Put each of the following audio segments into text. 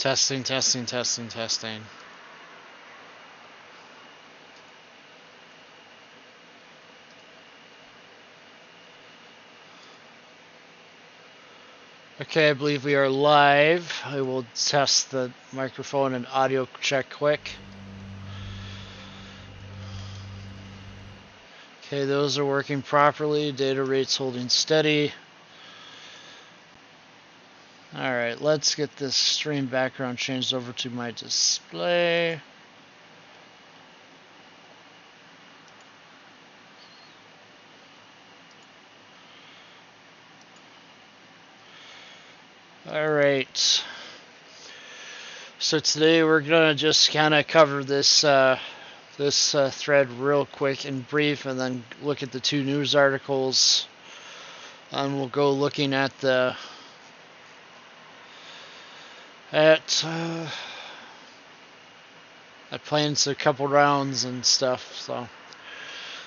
Testing, testing, testing, testing. Okay, I believe we are live. I will test the microphone and audio check quick. Okay, those are working properly. Data rate's holding steady. Alright, let's get this stream background changed over to my display. Alright. So today we're gonna just kind of cover this thread real quick and brief, and then look at the two news articles. And we'll go looking at plans a couple rounds and stuff.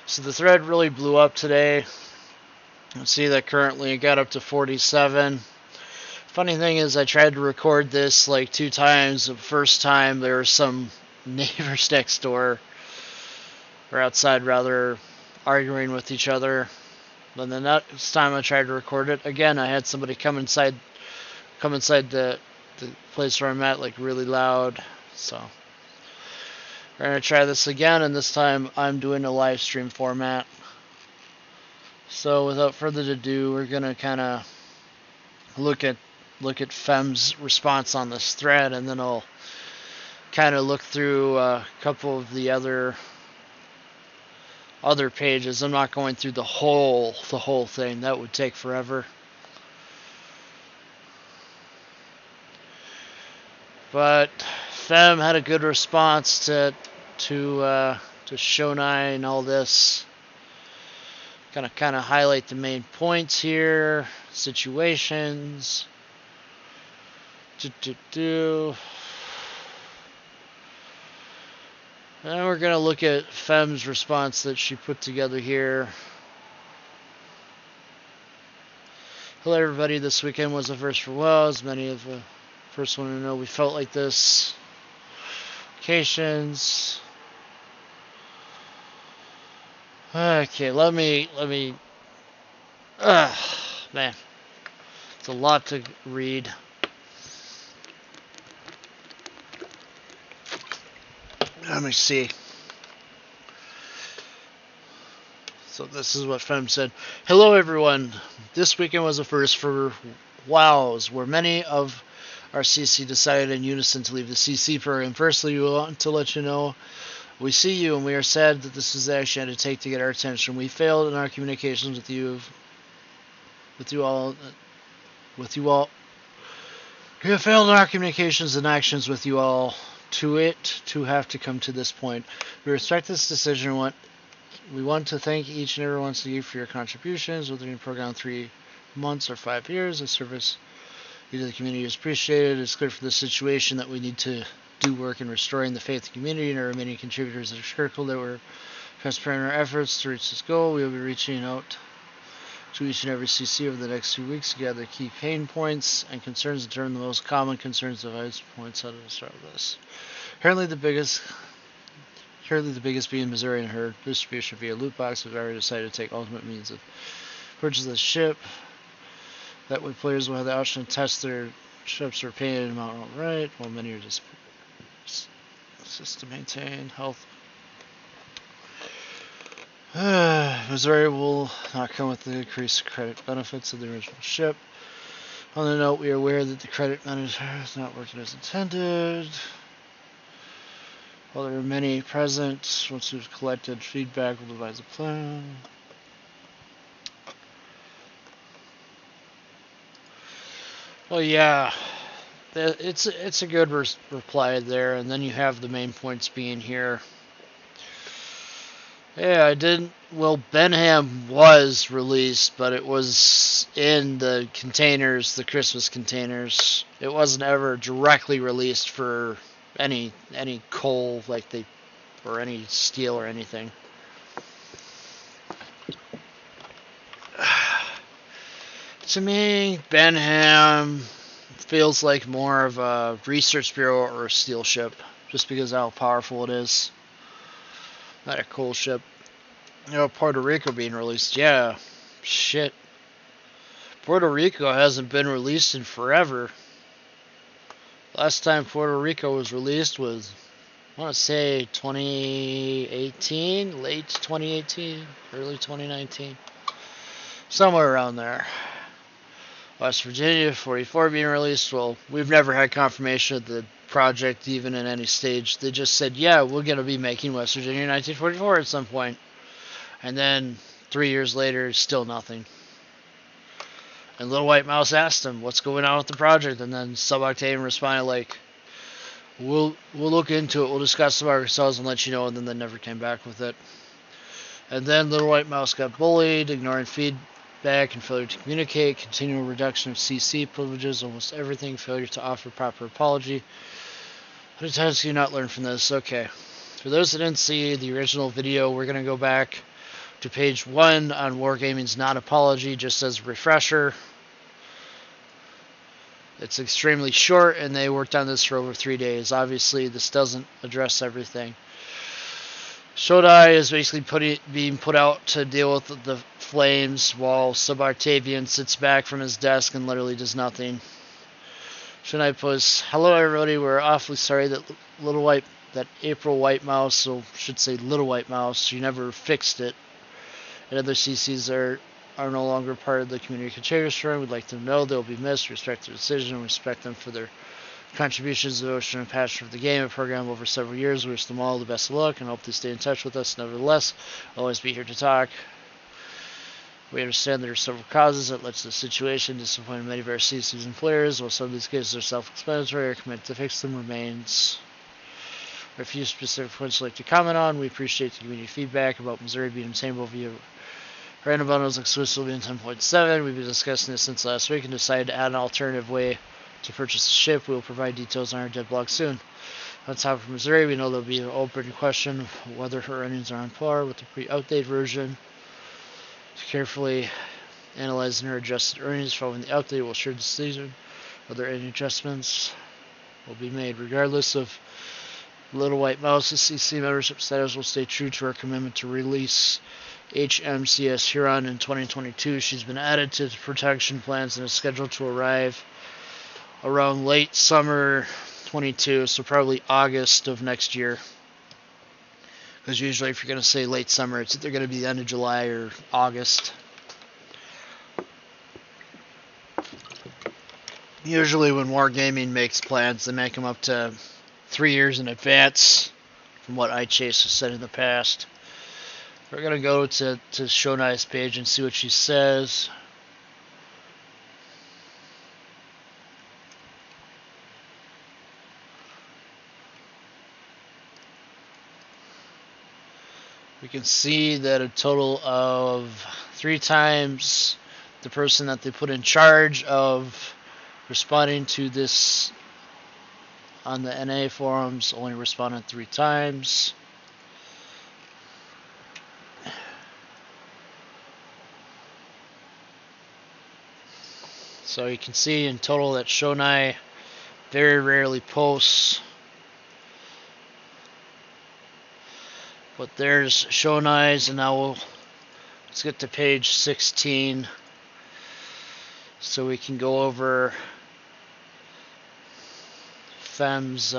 So the thread really blew up today. You see that currently it got up to 47. Funny thing is, I tried to record this like 2 times. The first time there were some neighbors next door, or outside rather, arguing with each other. Then the next time I tried to record it, again I had somebody come inside the place where I'm at, like really loud. So we're gonna try this again, and this time I'm doing a live stream format. So without further ado, we're gonna kind of look at Fem's response on this thread, and then I'll kind of look through a couple of the other pages. I'm not going through the whole thing. That would take forever. But Fem had a good response to Shonai and all this. Gonna kind of highlight the main points here, situations. And we're gonna look at Fem's response that she put together here. Hello everybody, this weekend was a first for WoW, as many of the first one to know we felt like this. Locations. Okay, let me man, it's a lot to read. Let me see. So this is what Fem said. Hello everyone. This weekend was a first for WoWs, where many of our CC decided in unison to leave the CC program. Firstly, we want to let you know we see you, and we are sad that this is the action had to take to get our attention. We failed in our communications with you all. We have failed in our communications and actions with you all to have to come to this point. We respect this decision. We want to thank each and every one of you for your contributions, whether in program 3 months or 5 years. The service to the community is appreciated. It's clear for the situation that we need to do work in restoring the faith of the community, and our many contributors that are critical that we're transparent in our efforts to reach this goal. We will be reaching out to each and every CC over the next 2 weeks to gather key pain points and concerns and determine the most common concerns of ice points out of the start of this. Currently the biggest being Missouri and her distribution via loot box. We've already decided to take ultimate means of purchase the ship. That way players will have the option to test their ships or painted amount outright, while many are just to maintain health. Missouri will not come with the increased credit benefits of the original ship. On the note, we are aware that the credit manager is not working as intended. While there are many present, once we've collected feedback, we'll devise a plan. Well, yeah, it's a good reply there, and then you have the main points being here. Yeah, I didn't. Well, Benham was released, but it was in the containers, the Christmas containers. It wasn't ever directly released for any coal, or any steel or anything. To me, Benham, feels like more of a research bureau or a steel ship, just because of how powerful it is. Not a coal ship. You know, Puerto Rico being released. Yeah, shit. Puerto Rico hasn't been released in forever. Last time Puerto Rico was released was, I want to say 2018, late 2018, early 2019. Somewhere around there. West Virginia 44 being released. Well, we've never had confirmation of the project even in any stage. They just said, yeah, we're going to be making West Virginia 1944 at some point. And then 3 years later, still nothing. And Little White Mouse asked him, what's going on with the project? And then Sub-Octavian responded like, we'll look into it, we'll discuss it ourselves and let you know, and then they never came back with it. And then Little White Mouse got bullied, ignoring feedback and failure to communicate, continual reduction of CC privileges, almost everything, failure to offer proper apology. How many times can you not learn from this? Okay. For those that didn't see the original video, we're going to go back to page 1 on Wargaming's non-apology, just as a refresher. It's extremely short, and they worked on this for over 3 days. Obviously, this doesn't address everything. Shodai is basically being put out to deal with the flames, while Sub-Octavian sits back from his desk and literally does nothing. Shodai posts, hello everybody, we're awfully sorry that April White Mouse, so should say Little White Mouse, she never fixed it. And other CCs are no longer part of the community contributors forum. We'd like them to know they'll be missed. Respect their decision and respect them for their contributions, devotion, and passion for the game and program over several years. We wish them all the best of luck and hope they stay in touch with us. Nevertheless, I'll always be here to talk. We understand there are several causes that led to the situation, disappointing many of our CCs and players. While some of these cases are self-explanatory, our commitment to fix them remains. There are a few specific points I'd like to comment on. We appreciate the community feedback about Missouri being obtainable via random bundles exclusively in 10.7. We've been discussing this since last week and decided to add an alternative way to purchase the ship. We will provide details on our dev blog soon. On top of Missouri, we know there will be an open question of whether her earnings are on par with the pre-update version. Carefully analyzing her adjusted earnings following the update will assure the decision whether any adjustments will be made. Regardless of Little White Mouse's CC membership status, will stay true to our commitment to release HMCS Huron in 2022. She's been added to the protection plans and is scheduled to arrive around late summer 22, so probably August of next year. Because usually if you're going to say late summer, it's either going to be the end of July or August. Usually when Wargaming makes plans, they make them up to 3 years in advance, from what iChase has said in the past. We're going to go to Shonai's page and see what she says. We can see that a total of 3 times the person that they put in charge of responding to this on the NA forums only responded 3 times. So you can see in total that Shonai very rarely posts. But there's Shonai's, and now let's get to page 16 so we can go over Fem's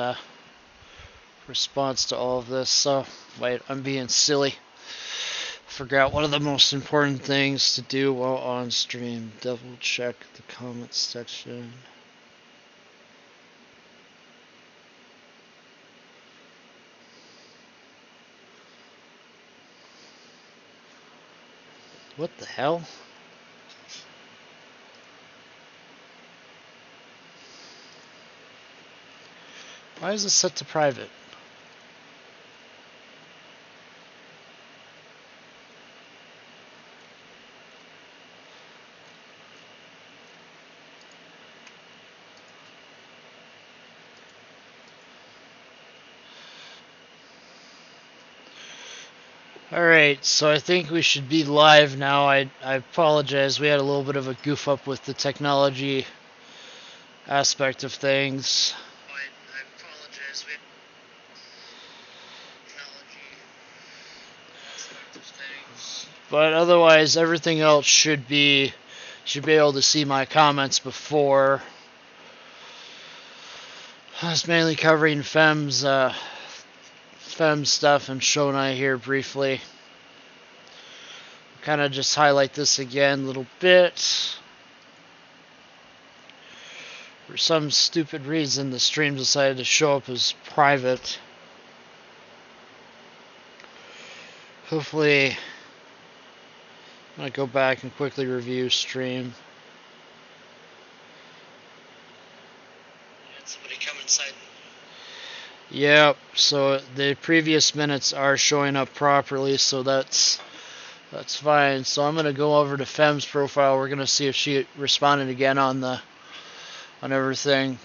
response to all of this. So, wait, I'm being silly. Forgot one of the most important things to do while on stream. Double check the comments section. What the hell? Why is it set to private? Alright, so I think we should be live now. I apologize. We had a little bit of a goof up with the technology aspect of things. I apologize. We have technology aspect of things. But otherwise, everything else should be able to see my comments before. I was mainly covering Fem stuff and Shonai here briefly. Kind of just highlight this again a little bit. For some stupid reason, the stream decided to show up as private. Hopefully, I'm going to go back and quickly review stream. Had somebody come inside. Yep, so the previous minutes are showing up properly, so that's fine. So I'm going to go over to Fem's profile. We're going to see if she responded again on everything.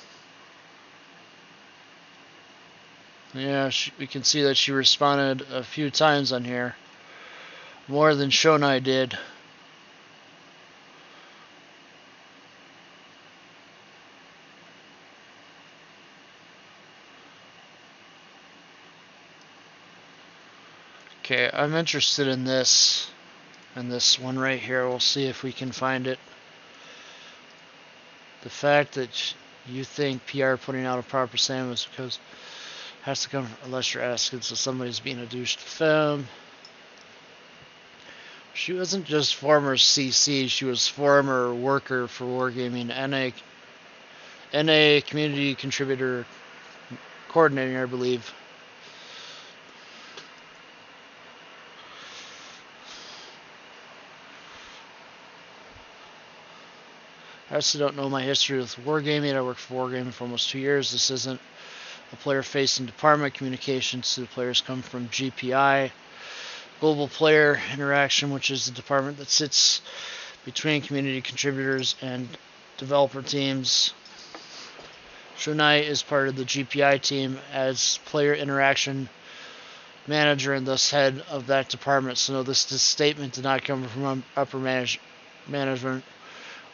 Yeah, we can see that she responded a few times on here. More than Shonai did. Okay, I'm interested in this one right here. We'll see if we can find it. The fact that you think PR putting out a proper statement is because it has to come unless you're asking, so somebody's being a douche to Fem. She wasn't just former CC, she was former worker for Wargaming and a community contributor coordinator, I believe. I also don't know my history with Wargaming. I worked for Wargaming for almost 2 years. This isn't a player-facing department. Communications to the players come from GPI, Global Player Interaction, which is the department that sits between community contributors and developer teams. Shonai is part of the GPI team as player interaction manager and thus head of that department. So no, this statement did not come from upper management,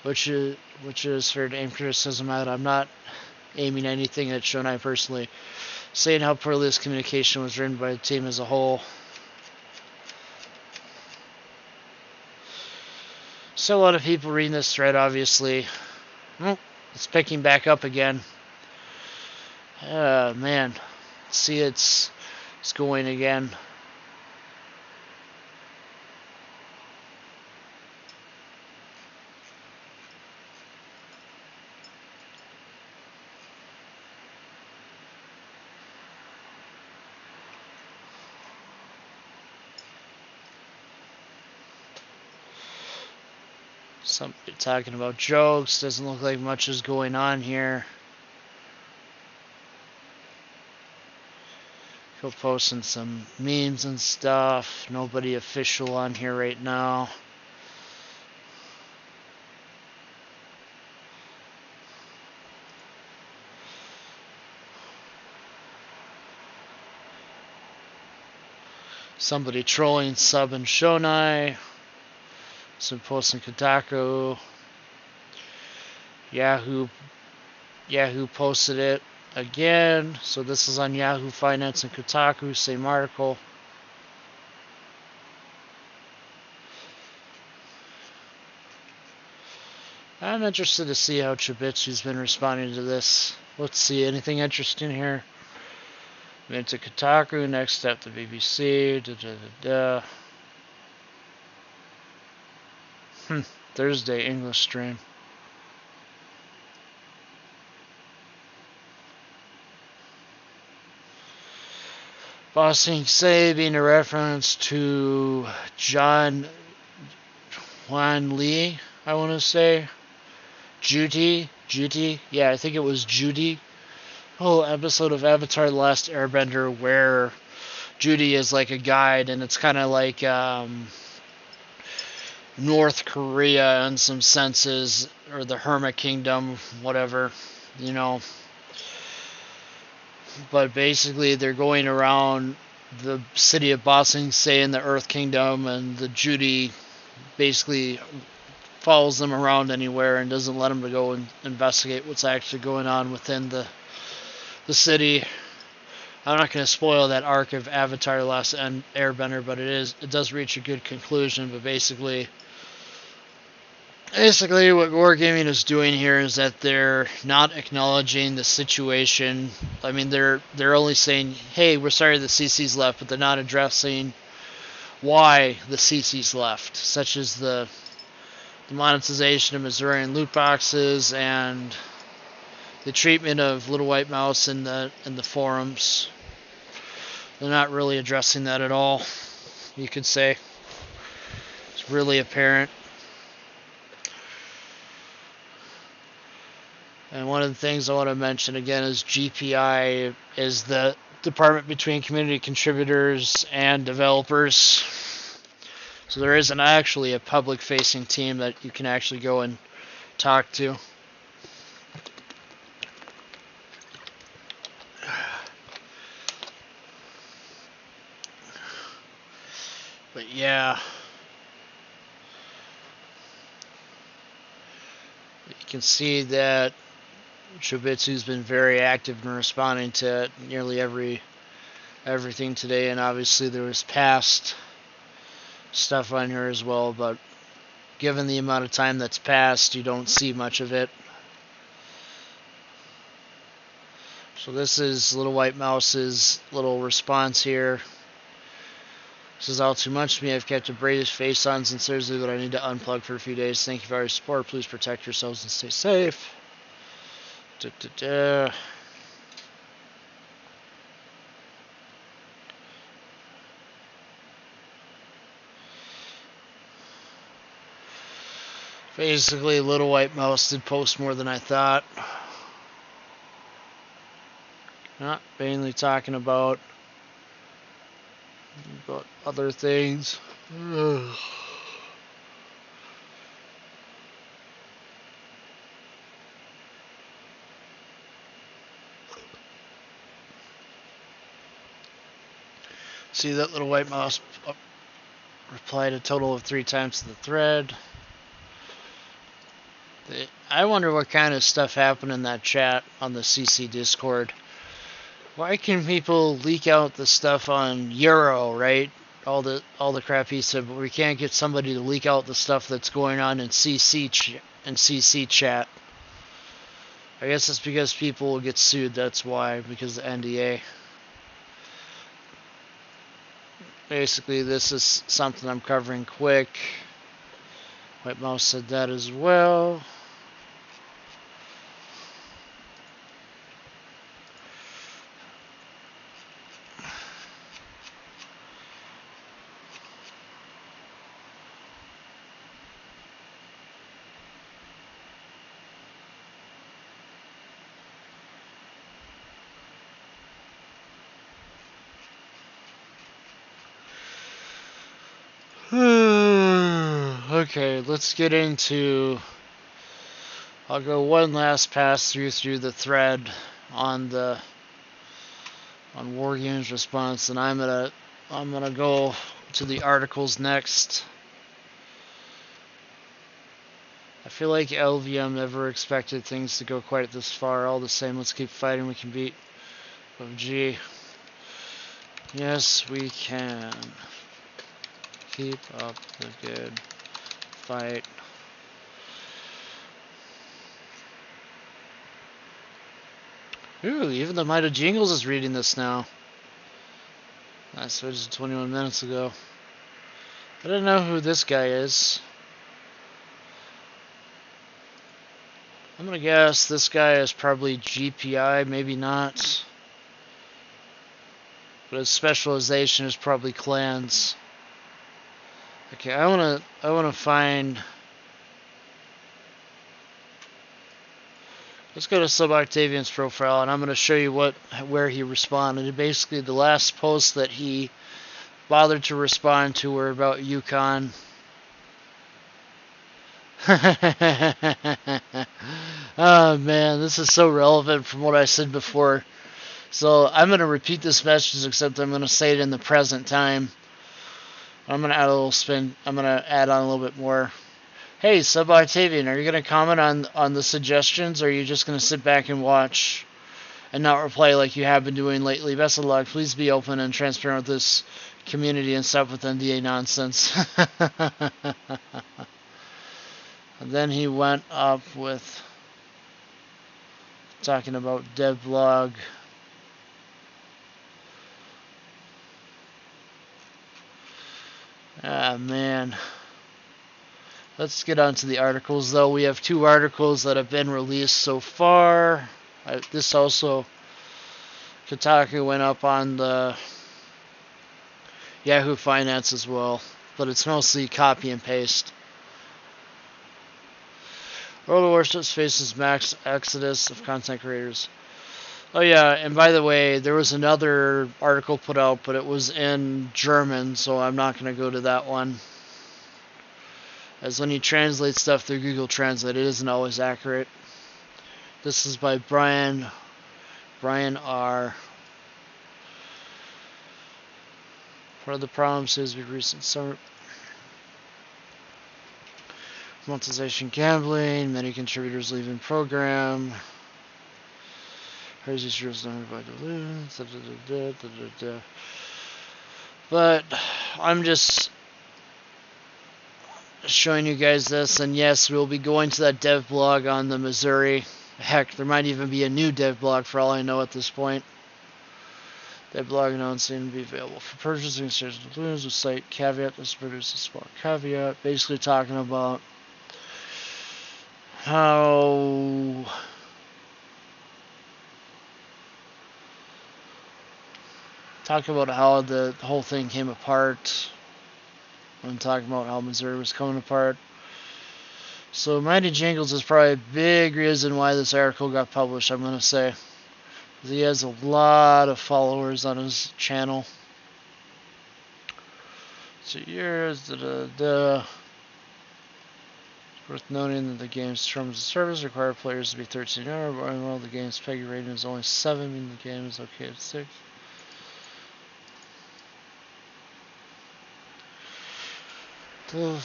which is fair to aim criticism at. I'm not aiming anything at Shonai personally, saying how poorly this communication was written by the team as a whole. So a lot of people reading this thread, obviously. Oh, it's picking back up again. Man. See, it's going again. Somebody talking about jokes. Doesn't look like much is going on here. People posting some memes and stuff. Nobody official on here right now. Somebody trolling Sub and Shonai. Some posting Kotaku. Yahoo posted it again. So this is on Yahoo Finance and Kotaku, same article. I'm interested to see how Chibitsu's been responding to this. Let's see, anything interesting here? Went to Kotaku, next step the BBC. Thursday English stream. Bossing Say being a reference to John Juan Lee, I want to say. Judy, yeah, I think it was Judy. Whole episode of Avatar: The Last Airbender where Judy is like a guide, and it's kind of like North Korea in some senses, or the Hermit Kingdom, whatever, you know. But basically, they're going around the city of Bossing Say in the Earth Kingdom, and the Judy basically follows them around anywhere and doesn't let them to go and investigate what's actually going on within the city. I'm not going to spoil that arc of Avatar: The Last Airbender, but it does reach a good conclusion. But basically what wargaming is doing here is that they're not acknowledging the situation. I mean, they're only saying, "Hey, we're sorry the CC's left," but they're not addressing why the CC's left, such as the monetization of Missourian loot boxes and the treatment of Little White Mouse in the forums. They're not really addressing that at all, you could say. It's really apparent. And one of the things I want to mention again is GPI is the department between community contributors and developers. So there isn't actually a public-facing team that you can actually go and talk to. But yeah, you can see that Shubitsu's been very active in responding to nearly everything today, and obviously there was past stuff on here as well, but given the amount of time that's passed, you don't see much of it. So this is Little White Mouse's little response here. This is all too much to me. I've kept a brave face on sincerely, but I need to unplug for a few days. Thank you for your support. Please protect yourselves and stay safe. Basically, Little White Mouse did post more than I thought. Not mainly talking about other things. See that Little White Mouse replied a total of 3 times to the thread. I wonder what kind of stuff happened in that chat on the CC Discord. Why can people leak out the stuff on Euro, right? All the crap he said, but we can't get somebody to leak out the stuff that's going on in CC chat. I guess it's because people will get sued. That's why, because of the NDA. Basically, this is something I'm covering quick. White Mouse said that as well. Okay, let's get into. I'll go one last pass through the thread on Wargames response, and I'm gonna go to the articles next. I feel like LVM never expected things to go quite this far. All the same, let's keep fighting. We can beat PUBG. Yes, we can. Keep up the good fight. Ooh, even the Might of Jingles is reading this now. I switched 21 minutes ago. I don't know who this guy is. I'm gonna guess this guy is probably GPI, maybe not. But his specialization is probably clans. Okay, I wanna find. Let's go to Sub Octavian's profile, and I'm gonna show you where he responded. Basically, the last post that he bothered to respond to were about Yukon. Oh man, this is so relevant from what I said before. So I'm gonna repeat this message, except I'm gonna say it in the present time. I'm gonna add a little spin. I'm gonna add on a little bit more. Hey, Sub Octavian, are you going to comment on the suggestions, or are you just going to sit back and watch and not reply like you have been doing lately? Best of luck. Please be open and transparent with this community and stop with NDA nonsense. And then he went up with talking about devlog. Ah, man. Let's get on to the articles, though. We have 2 articles that have been released so far. This also, Kotaku went up on the Yahoo Finance as well, but it's mostly copy and paste. World of Warships faces max exodus of content creators. Oh yeah, and by the way, there was another article put out, but it was in German, so I'm not going to go to that one. As when you translate stuff through Google Translate, it isn't always accurate. This is by Brian R. Part of the problem seems to be recent summer monetization gambling, many contributors leaving program. Here's these rules done by the But I'm just showing you guys this, and yes, we'll be going to that dev blog on the Missouri. Heck, there might even be a new dev blog for all I know at this point. Dev blog announcing to be available for purchasing shares and balloons with site caveat. This produces a small caveat, basically talking about how the whole thing came apart. I'm talking about how Missouri was coming apart. So Mighty Jingles is probably a big reason why this article got published, I'm going to say. He has a lot of followers on his channel. 2 years, It's worth noting that the game's terms of service require players to be 13 or more, while the game's PEGI rating is only 7, meaning the game is okay at 6. Well,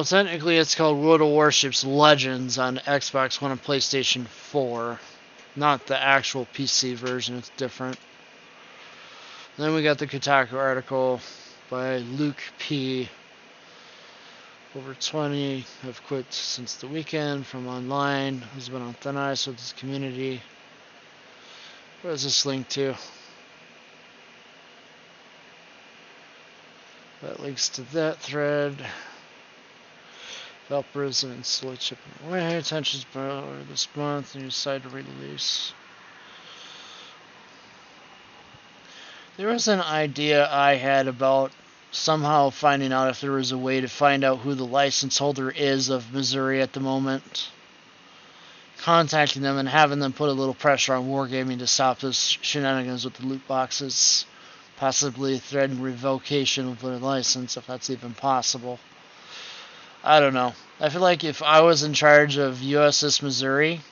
technically it's called World of Warships Legends on Xbox One and PlayStation 4. Not the actual PC version, it's different. Then we got the Kotaku article by Luke P. Over 20 have quit since the weekend from online. Has been on thin ice with his community. Where is this link to? That links to that thread. Developers and slowly chipping away. Attention's better this month and you decide to release. There was an idea I had about somehow finding out if there was a way to find out who the license holder is of Missouri at the moment. Contacting them and having them put a little pressure on Wargaming to stop this shenanigans with the loot boxes. Possibly threaten revocation of their license if that's even possible. I don't know. I feel like if I was in charge of USS Missouri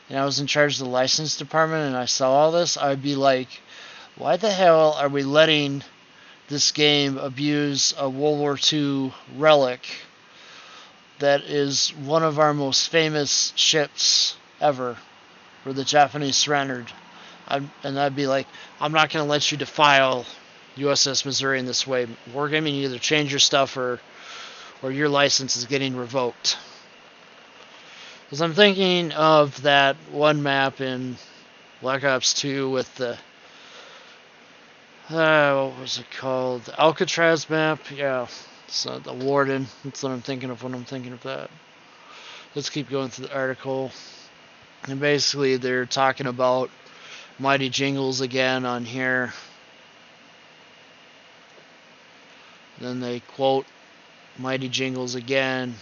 and I was in charge of the license department and I saw all this, I'd be like, why the hell are we letting this game abuse a World War II relic that is one of our most famous ships ever, where the Japanese surrendered? And I'd be like, I'm not going to let you defile USS Missouri in this way. Wargaming, you either change your stuff or your license is getting revoked. Because I'm thinking of that one map in Black Ops 2 with the what was it called? The Alcatraz map? Yeah. So the Warden. That's what I'm thinking of when I'm thinking of that. Let's keep going through the article. And basically they're talking about Mighty Jingles again on here. Then they quote Mighty Jingles again.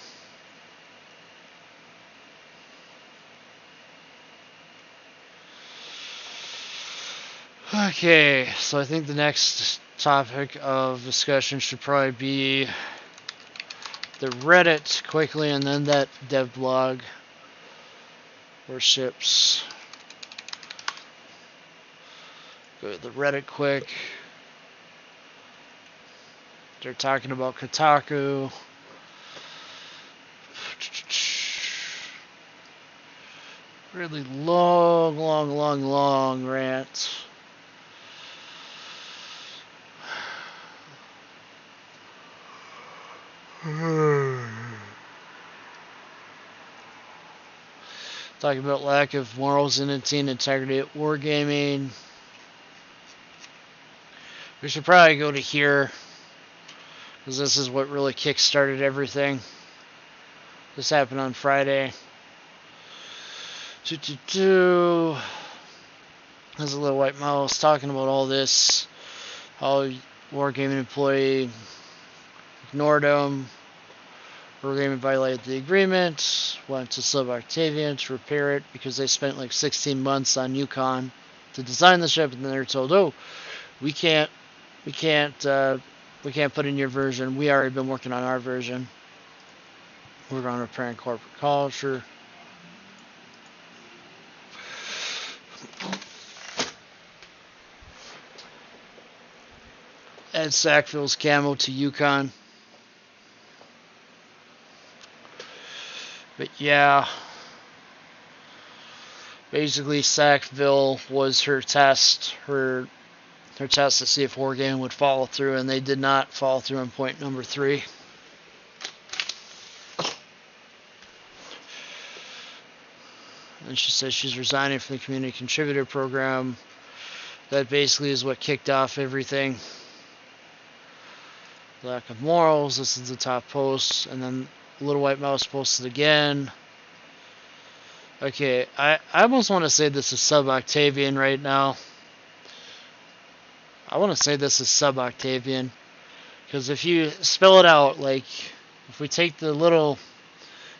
Okay, so I think the next topic of discussion should probably be the Reddit quickly, and then that dev blog. Warships. Go to the Reddit quick. They're talking about Kotaku. Really long rant. Talking about lack of morals and integrity at wargaming. We should probably go to here, because this is what really kick-started everything. This happened on Friday. There's a little white mouse talking about all this. How wargaming employee ignored him. Wargaming violated the agreement. Went to Sub-Octavian to repair it because they spent like 16 months on Yukon to design the ship, and then they're told, "Oh, we can't put in your version. We already been working on our version. We're on repairing corporate culture." Add Sackville's camo to Yukon. But yeah, basically Sackville was her test, her test to see if wargaming would follow through, and they did not follow through on point number 3. And she says she's resigning from the community contributor program. That basically is what kicked off everything. Lack of morals. This is the top post, and then Little White Mouse posted again. Okay, I almost want to say this is Sub-Octavian right now. I want to say this is Sub-Octavian, because if you spell it out, like, if we take the little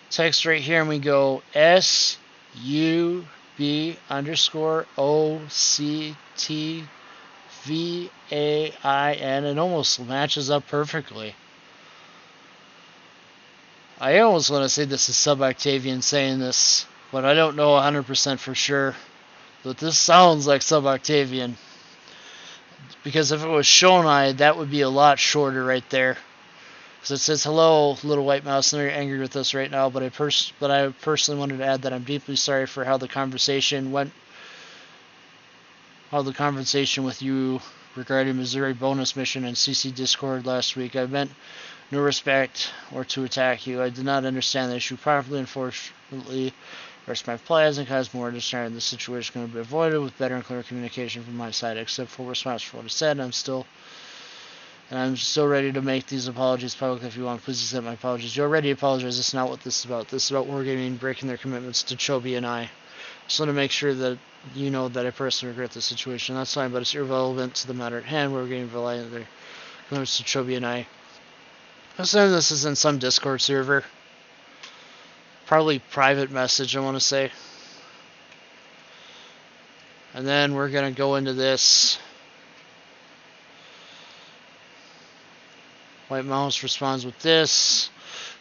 text right here and we go SUB_OCTVAIN, it almost matches up perfectly. I almost want to say this is Sub-Octavian saying this, but I don't know 100% for sure. But this sounds like Sub-Octavian. Because if it was Shonai, that would be a lot shorter right there. Because it says, "Hello, Little White Mouse, and you're angry with us right now, but I personally wanted to add that I'm deeply sorry for how the conversation went, how the conversation with you regarding Missouri bonus mission and CC Discord last week. I meant no respect or to attack you. I did not understand the issue properly. Unfortunately, rest my plans and cause more understanding. The situation can be avoided with better and clearer communication from my side. Except for response for what I said, I'm still ready to make these apologies public. If you want, please accept my apologies." You already apologized. This is not what this is about. This is about wargaming breaking their commitments to Chobi and I. Just want to make sure that you know that I personally regret the situation. That's fine, but it's irrelevant to the matter at hand. Wargaming violating their commitments to Chobi and I. I'm assuming this is in some Discord server. Probably private message, I want to say. And then we're going to go into this. White Mouse responds with this.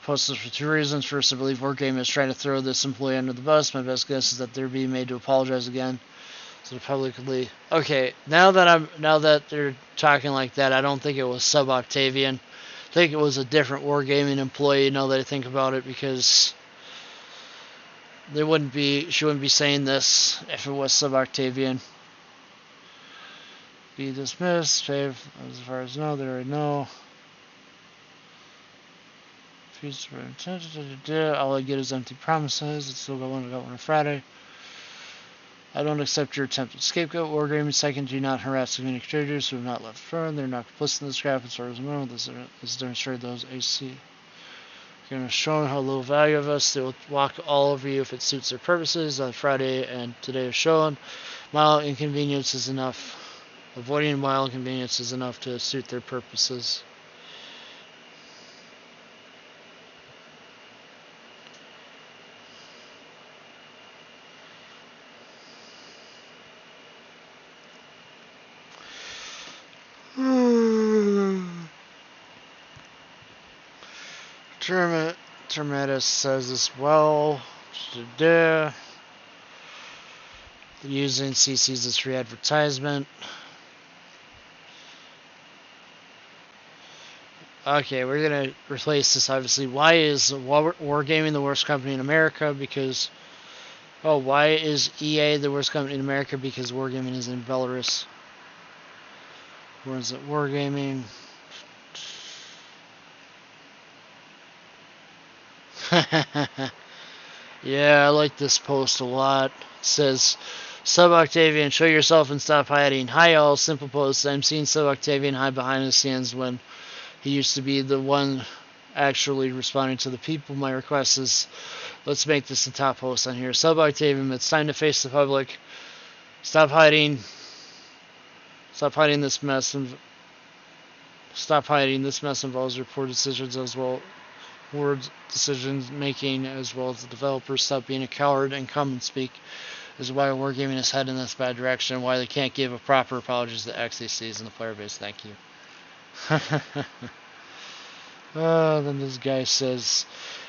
Posts this for 2 reasons. First, I believe Wargaming is trying to throw this employee under the bus. My best guess is that they're being made to apologize again. So publicly. Okay, now that they're talking like that, I don't think it was Sub-Octavian. I think it was a different Wargaming employee, now that I think about it, because she wouldn't be saying this if it was Sub-Octavian. Be dismissed. As far as I know, they already know. All I get is empty promises. It's still got one on Friday. I don't accept your attempt at scapegoat. Wargaming. Second, do not harass community contributors who have not left firm. They're not complicit in this crap as far as I know. This demonstrated those AC. You're going to show them how low value of us. They will walk all over you if it suits their purposes. On Friday and today is shown. Mild inconvenience is enough. Avoiding mild inconvenience is enough to suit their purposes. Termatus says as well. Using CC's as free advertisement. Okay, we're gonna replace this. Obviously, why is Wargaming the worst company in America? Because why is EA the worst company in America? Because Wargaming is in Belarus. Where is it? Wargaming. Yeah, I like this post a lot. It says, Sub Octavian, show yourself and stop hiding. Hi all, simple post. I'm seeing Sub Octavian hide behind the scenes when he used to be the one actually responding to the people. My request is, let's make this the top post on here. Sub Octavian, it's time to face the public. Stop hiding. Stop hiding this mess. Stop hiding. This mess involves your poor decisions as well. Poor decision making as well as the developers. Stop being a coward and come and speak. This is why Wargaming is heading in this bad direction. Why they can't give a proper apology to the XACs and the player base. Thank you. Then this guy says,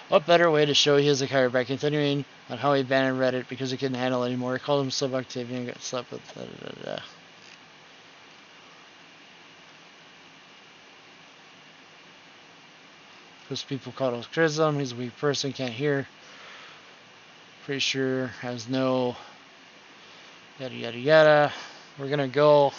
what better way to show he is a coward by continuing on how he abandoned Reddit because he couldn't handle it anymore. He called him Sub Octavian and got slapped with Because people called him criticism. He's a weak person, can't hear. Pretty sure has no yada yada yada. We're gonna go.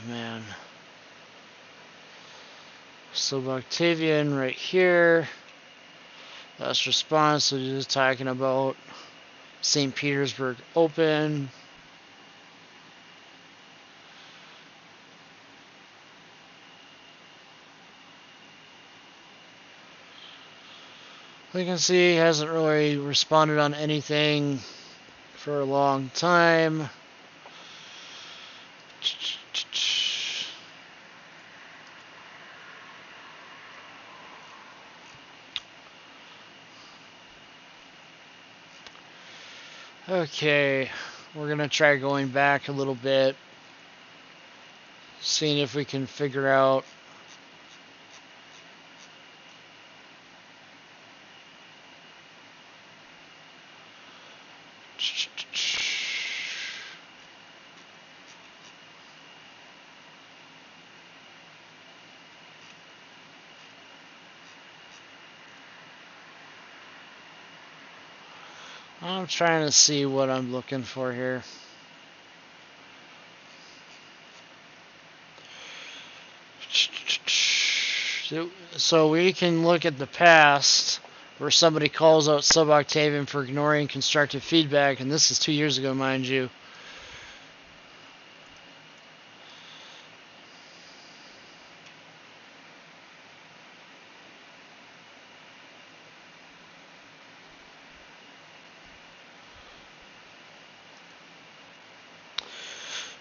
Man. Sub Octavian right here. Last response, so he's talking about St. Petersburg Open. We can see he hasn't really responded on anything for a long time. Okay, we're gonna try going back a little bit, seeing if we can figure out I'm trying to see what I'm looking for here. So we can look at the past where somebody calls out Sub Octavian for ignoring constructive feedback, and this is 2 years ago, mind you.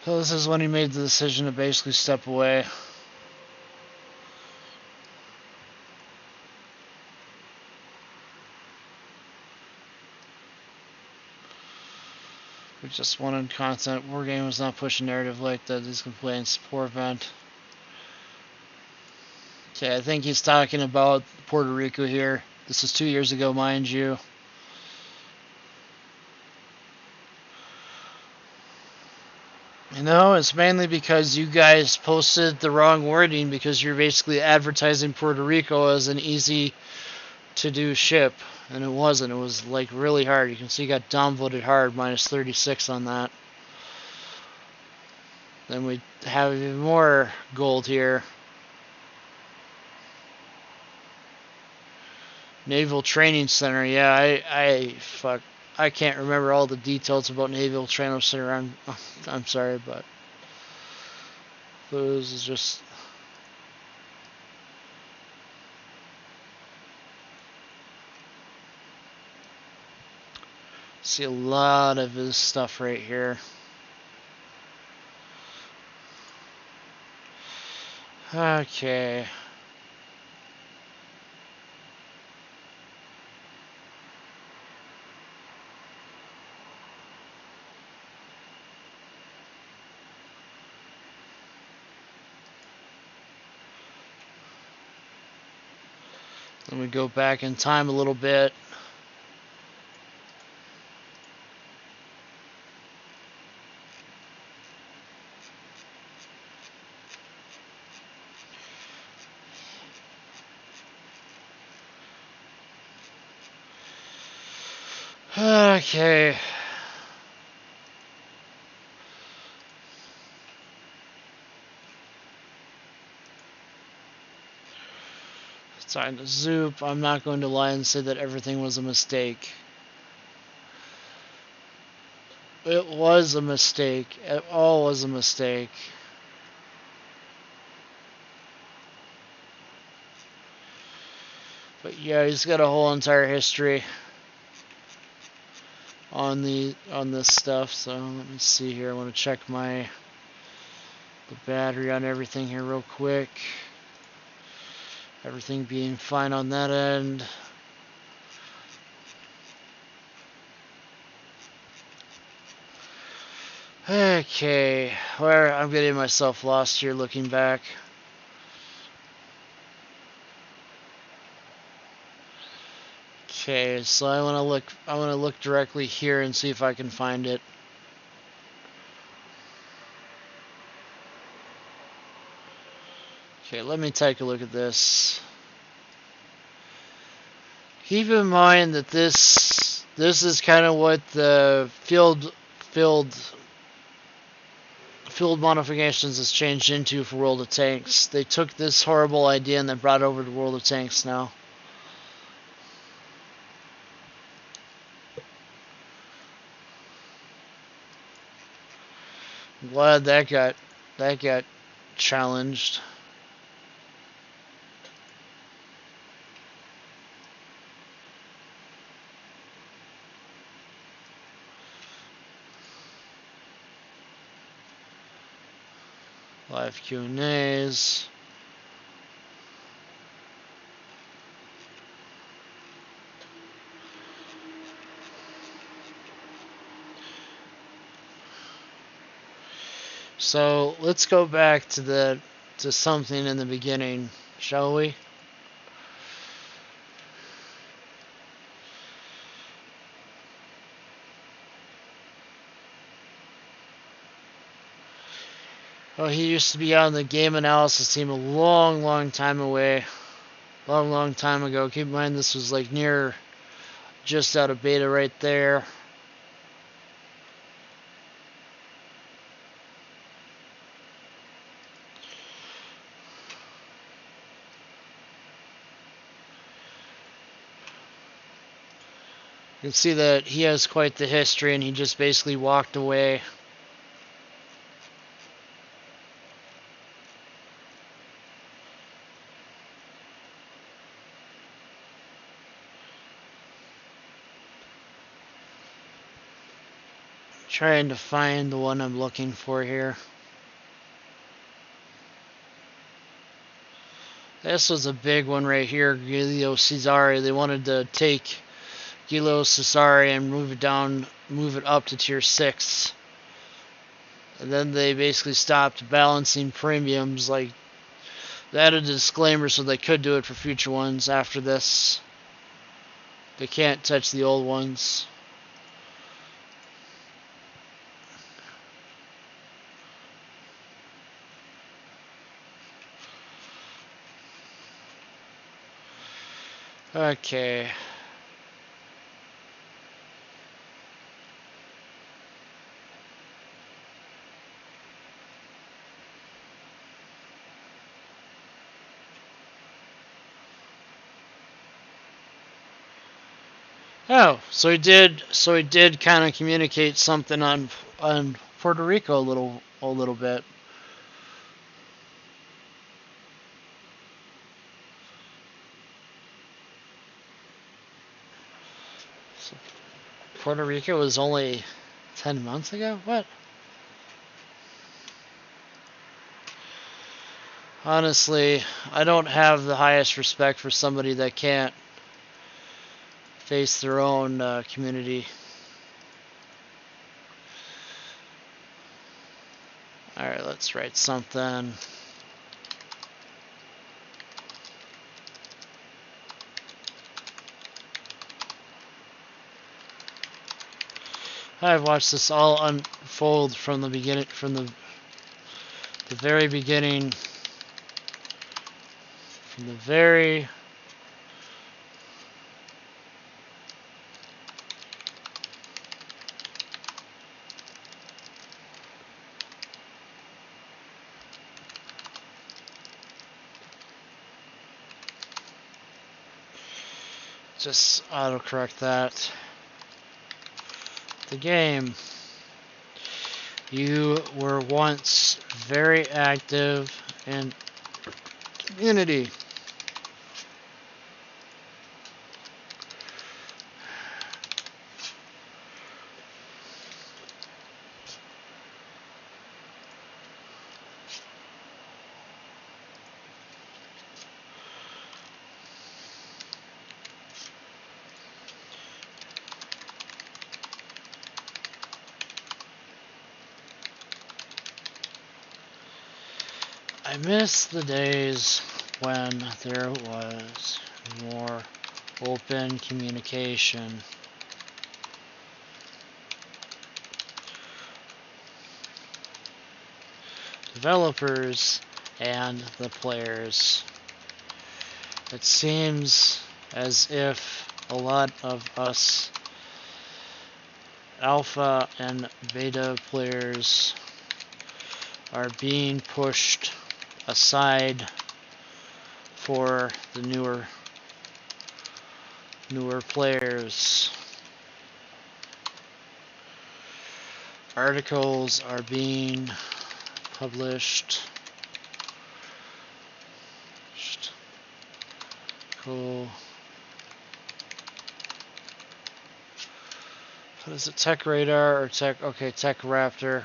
So this is when he made the decision to basically step away. We just wanted content. Wargame was not pushing narrative like that. These complaints. Poor event. Okay, I think he's talking about Puerto Rico here. This is 2 years ago, mind you. You know, it's mainly because you guys posted the wrong wording because you're basically advertising Puerto Rico as an easy to do ship, and it wasn't. It was like really hard. You can see you got downvoted hard, minus 36 on that. Then we have even more gold here. Naval Training Center. Yeah, I can't remember all the details about Naval Training Center. I'm sorry, but this is just see a lot of his stuff right here. Okay. Then we go back in time a little bit. Okay. Time to zoop. I'm not going to lie and say that everything was a mistake. It was a mistake. It all was a mistake. But yeah, he's got a whole entire history on this stuff. So let me see here. I want to check the battery on everything here real quick. Everything being fine on that end. Okay, where I'm getting myself lost here looking back. Okay, so I want to look directly here and see if I can find it. Okay, let me take a look at this. Keep in mind that this is kind of what the field modifications has changed into for World of Tanks. They took this horrible idea and then brought it over to World of Tanks now. I'm glad that got challenged. Live Q&As. So let's go back to something in the beginning, shall we? Oh, he used to be on the game analysis team a long time away. Long time ago. Keep in mind this was like near just out of beta right there. You can see that he has quite the history and he just basically walked away. Trying to find the one I'm looking for here. This was a big one right here, Giulio Cesare. They wanted to take Giulio Cesare and move it up to tier 6. And then they basically stopped balancing premiums. Like, they added a disclaimer so they could do it for future ones after this. They can't touch the old ones. Okay. Oh, so he did kind of communicate something on Puerto Rico a little bit. So Puerto Rico was only 10 months ago? What? Honestly, I don't have the highest respect for somebody that can't face their own community. Alright, let's write something. I've watched this all unfold from the beginning, from the very beginning, from the very just autocorrect that. The game. You were once very active in community. I miss the days when there was more open communication. Developers and the players. It seems as if a lot of us alpha and beta players are being pushed aside for the newer players. Articles are being published. Cool. What is it? Tech Radar or Tech? Okay, Tech Raptor.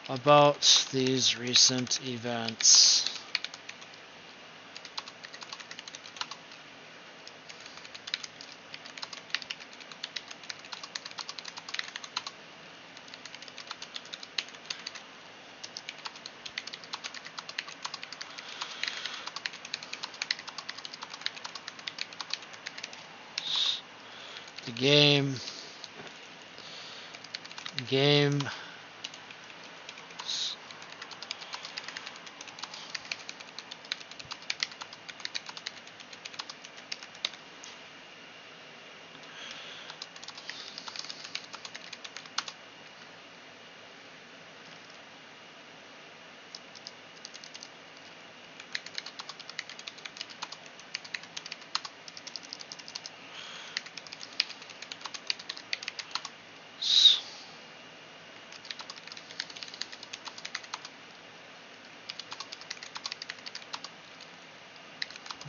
About these recent events. The game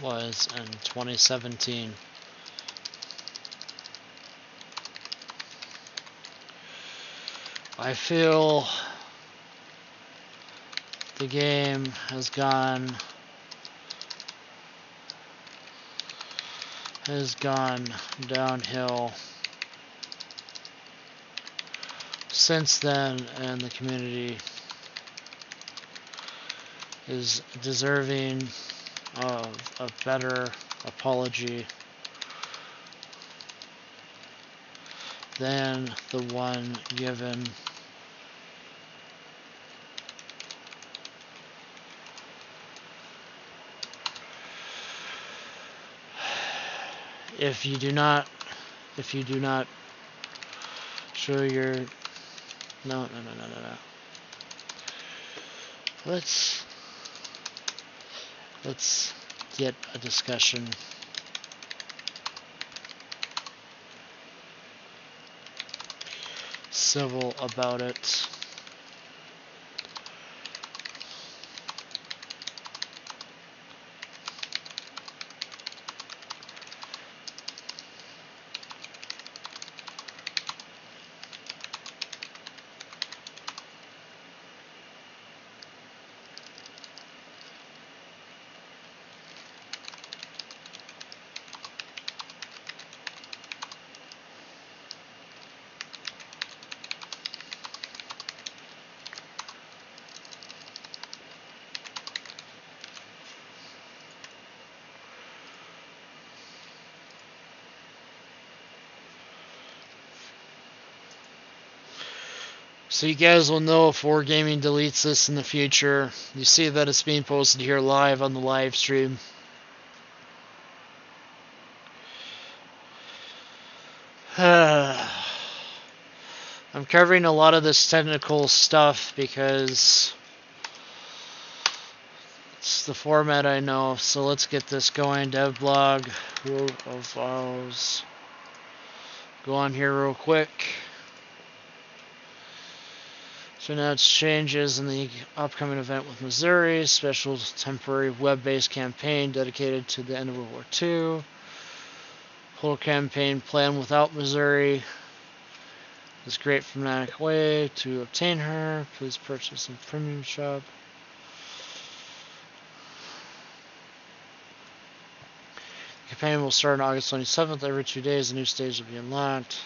was in 2017. I feel the game has gone downhill since then, and the community is deserving of a better apology than the one given if you do not show your no. Let's get a discussion. Civil about it. So you guys will know if Wargaming deletes this in the future. You see that it's being posted here live on the live stream. I'm covering a lot of this technical stuff because it's the format I know. So let's get this going. Dev blog, World of Ours. Go on here real quick. So now it's changes in the upcoming event with Missouri. Special temporary web-based campaign dedicated to the end of World War II. Whole campaign plan without Missouri. It's great fanatic way to obtain her. Please purchase in premium shop. The campaign will start on August 27th. Every 2 days, a new stage will be unlocked.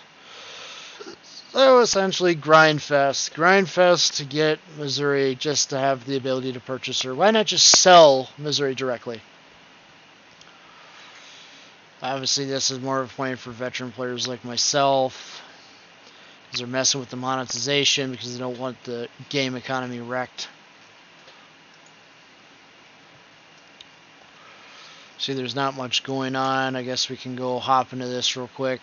So essentially, grind fest. Grind fest to get Missouri just to have the ability to purchase her. Why not just sell Missouri directly? Obviously, this is more of a point for veteran players like myself, because they're messing with the monetization because they don't want the game economy wrecked. See, there's not much going on. I guess we can go hop into this real quick.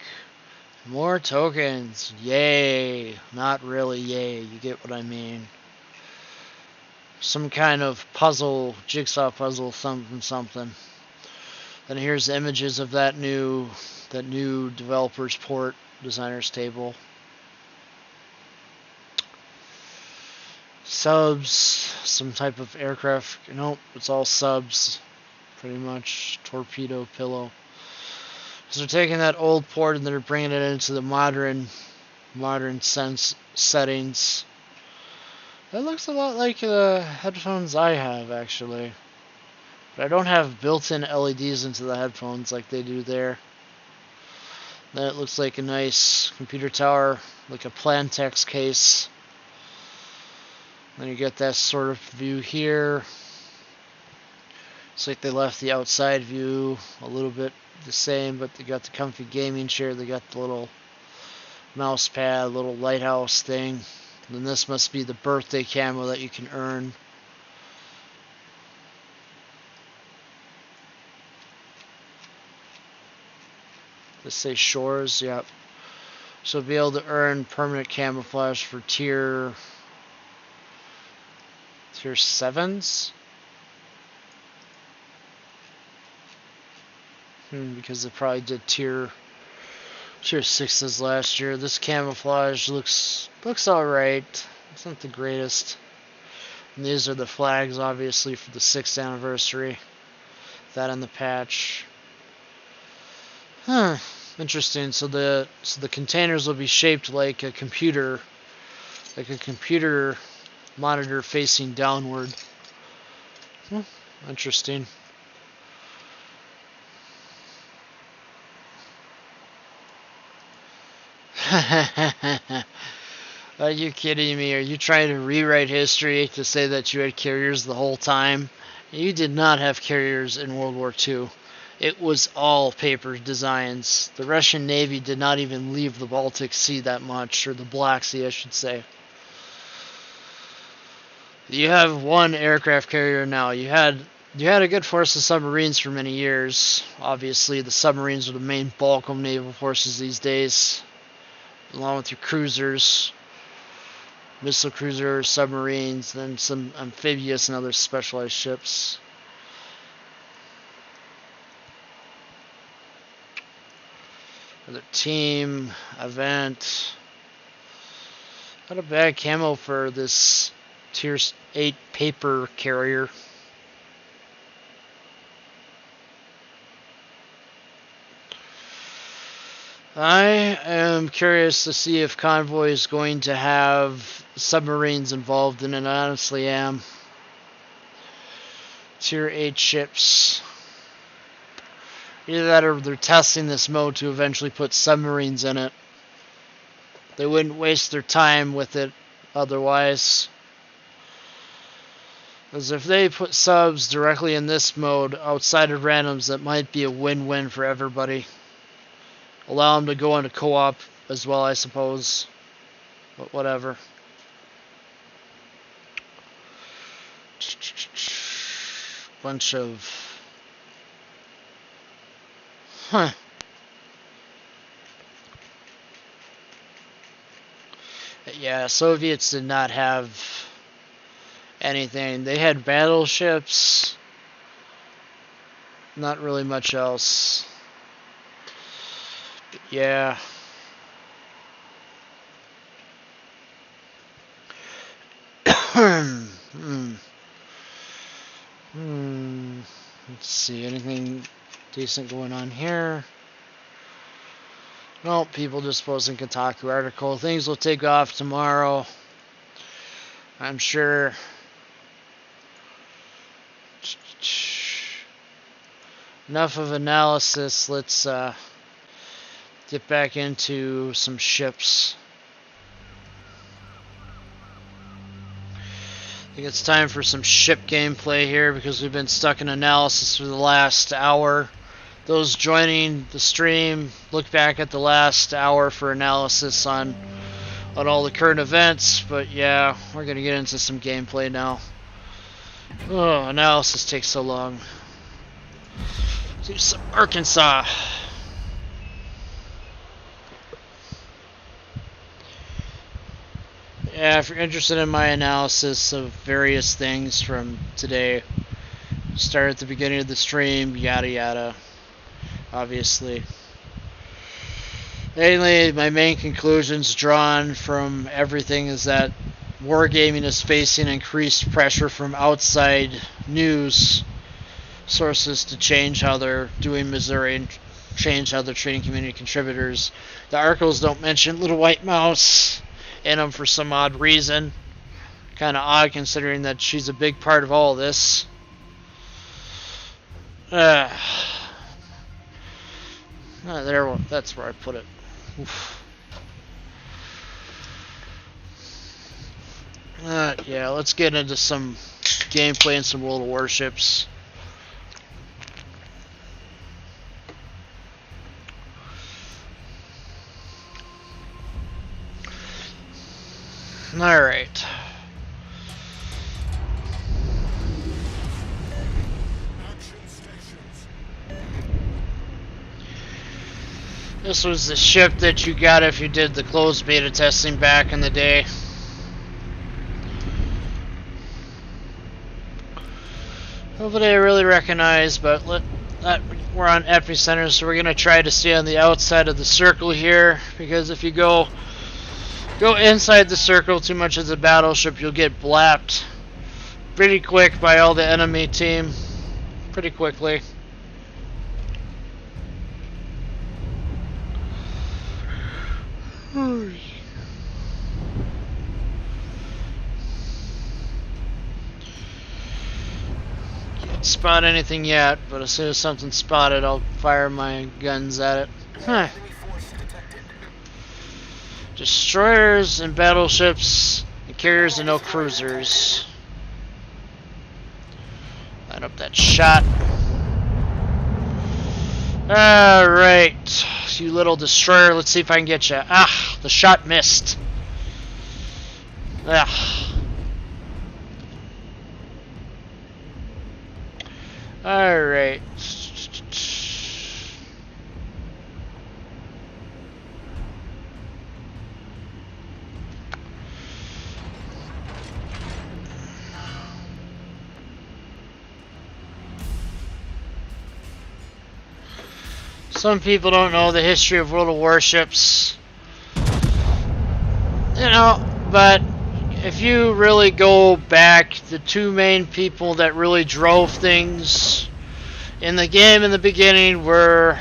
More tokens. Yay. Not really yay. You get what I mean. Some kind of puzzle, jigsaw puzzle, something. Then here's the images of that new developer's port designer's table. Subs, some type of aircraft. Nope, it's all subs. Pretty much torpedo pillow. So they're taking that old port and they're bringing it into the modern sense settings. That looks a lot like the headphones I have, actually. But I don't have built-in LEDs into the headphones like they do there. Then it looks like a nice computer tower, like a Plantex case. Then you get that sort of view here. It's like they left the outside view a little bit the same, but they got the comfy gaming chair, they got the little mouse pad, little lighthouse thing. And then this must be the birthday camo that you can earn. Let's say shores, yep. So be able to earn permanent camouflage for tier 7s. Because they probably did tier 6s last year. This camouflage looks alright. It's not the greatest. And these are the flags, obviously, for the 6th anniversary. That on the patch. Huh. Interesting. So the containers will be shaped like a computer monitor facing downward. Interesting. Are you kidding me? Are you trying to rewrite history to say that you had carriers the whole time? You did not have carriers in World War II. It was all paper designs. The Russian Navy did not even leave the Baltic Sea that much, or the Black Sea, I should say. You have one aircraft carrier now. You had a good force of submarines for many years. Obviously, the submarines are the main bulk of naval forces these days, along with your cruisers, missile cruisers, submarines, then some amphibious and other specialized ships. Another team event. Not a bad camo for this tier 8 paper carrier. I am curious to see if Convoy is going to have submarines involved in it. I honestly am. Tier 8 ships. Either that or they're testing this mode to eventually put submarines in it. They wouldn't waste their time with it otherwise. Because if they put subs directly in this mode outside of randoms, that might be a win-win for everybody. Allow them to go into co-op as well, I suppose. But whatever. bunch of... Huh. Yeah, Soviets did not have anything. They had battleships, not really much else. But yeah. Let's see, anything decent going on here? No, people just posting Kotaku article. Things will take off tomorrow, I'm sure. Enough of analysis. Let's get back into some ships. I think it's time for some ship gameplay here because we've been stuck in analysis for the last hour. Those joining the stream, look back at the last hour for analysis on all the current events. But yeah, we're going to get into some gameplay now. Oh, analysis takes so long. Do some Arkansas. Yeah, if you're interested in my analysis of various things from today, start at the beginning of the stream, yada yada, obviously. Mainly, my main conclusions drawn from everything is that wargaming is facing increased pressure from outside news sources to change how they're doing Missouri and change how they're treating community contributors. The articles don't mention Little White Mouse in them for some odd reason. Kind of odd considering that she's a big part of all this. There, that's where I put it. Oof. Yeah, let's get into some gameplay and some World of Warships. Alright. This was the ship that you got if you did the closed beta testing back in the day. Nobody I really recognize, but we're on epicenter, so we're gonna try to stay on the outside of the circle here, because if you go inside the circle too much as a battleship, you'll get blapped pretty quick by all the enemy team. Pretty quickly. Can't spot anything yet, but as soon as something's spotted, I'll fire my guns at it. Huh. Destroyers and battleships and carriers and no cruisers. Line up that shot. Alright, you little destroyer, let's see if I can get you. Ah, the shot missed. Ah. Alright. Some people don't know the history of World of Warships. You know, but if you really go back, the two main people that really drove things in the game in the beginning were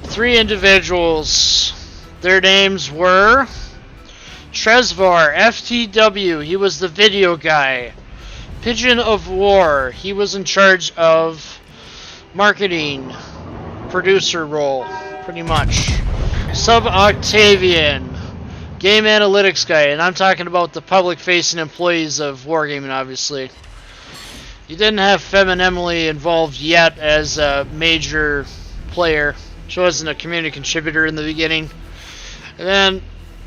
three individuals. Their names were Trezvar, FTW, he was the video guy. Pigeon of War, he was in charge of marketing, producer role, pretty much. Sub Octavian, game analytics guy, and I'm talking about the public-facing employees of Wargaming, obviously. You didn't have Fem and Emily involved yet as a major player. She wasn't a community contributor in the beginning. And then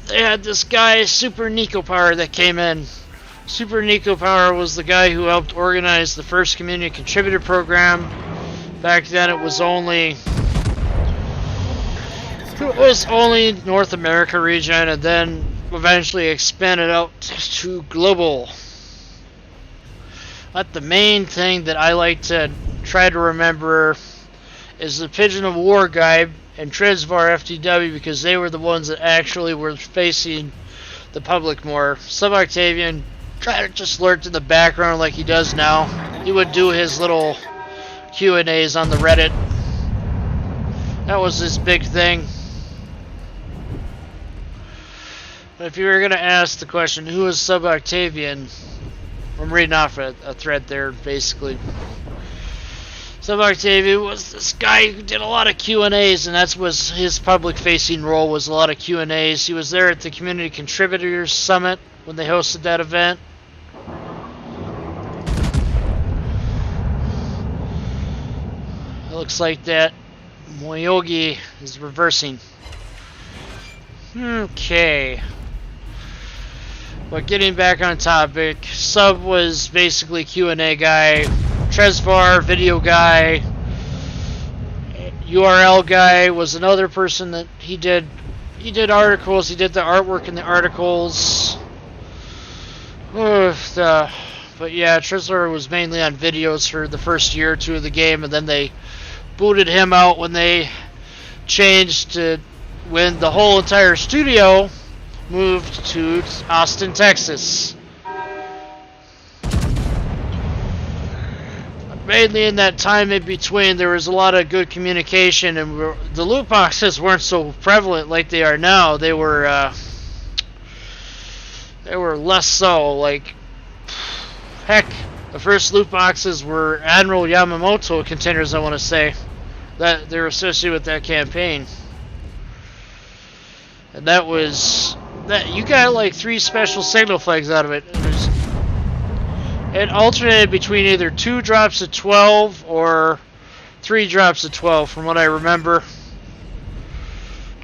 they had this guy, Super Nico Power, that came in Super Nico Power was the guy who helped organize the first community contributor program. Back then it was only North America region, and then eventually expanded out to global. But the main thing that I like to try to remember is the Pigeon of War guy and Tresvar FTW, because they were the ones that actually were facing the public more. Sub-Octavian tried to just lurk in the background like he does now. He would do his little Q&As on the Reddit. That was his big thing. But if you were going to ask the question, who is Sub-Octavian? I'm reading off a thread there, basically. Sub-Octavian was this guy who did a lot of Q&As, and that was his public-facing role, was a lot of Q&As. He was there at the Community Contributors Summit when they hosted that event. It looks like that Moyogi is reversing. Okay. But getting back on topic, Sub was basically Q&A guy, Tresvar video guy, URL guy was another person that he did articles, he did the artwork in the articles. But yeah, Tresvar was mainly on videos for the first year or two of the game, and then they booted him out when they changed to when the whole entire studio moved to Austin, Texas. Mainly in that time in between, there was a lot of good communication, and the loot boxes weren't so prevalent like they are now. They were less so. Like, heck, the first loot boxes were Admiral Yamamoto containers, I want to say, that they're associated with that campaign. And that was that you got like 3 special signal flags out of it. It alternated between either 2 drops of 12 or 3 drops of 12, from what I remember.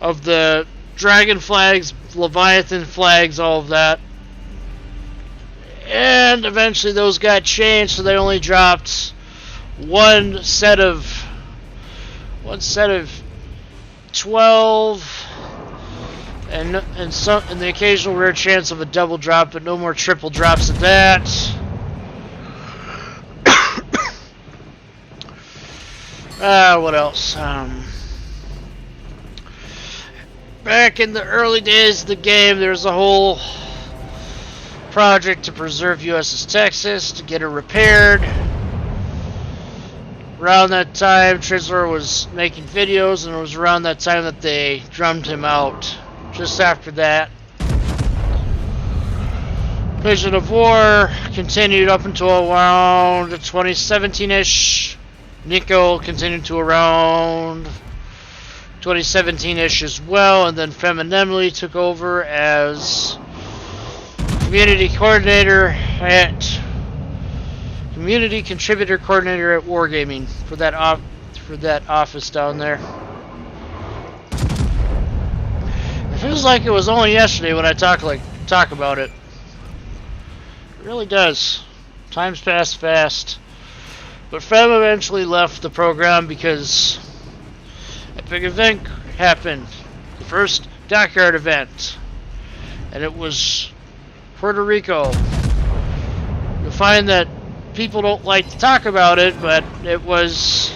Of the Dragon flags, Leviathan flags, all of that. And eventually those got changed, so they only dropped one set of 12, and the occasional rare chance of a double drop, but no more triple drops of that. What else? Back in the early days of the game, there was a whole project to preserve USS Texas, to get her repaired. Around that time, Trisler was making videos, and it was around that time that they drummed him out. Just after that, Pigeon of War continued up until around 2017-ish. Nico continued to around 2017-ish as well, and then Feminemly took over as community contributor coordinator at Wargaming for that office down there. It feels like it was only yesterday when I talk about it. It really does. Time's passed fast. But Fem eventually left the program because a big event happened. The first dockyard event. And it was Puerto Rico. You'll find that people don't like to talk about it, but it was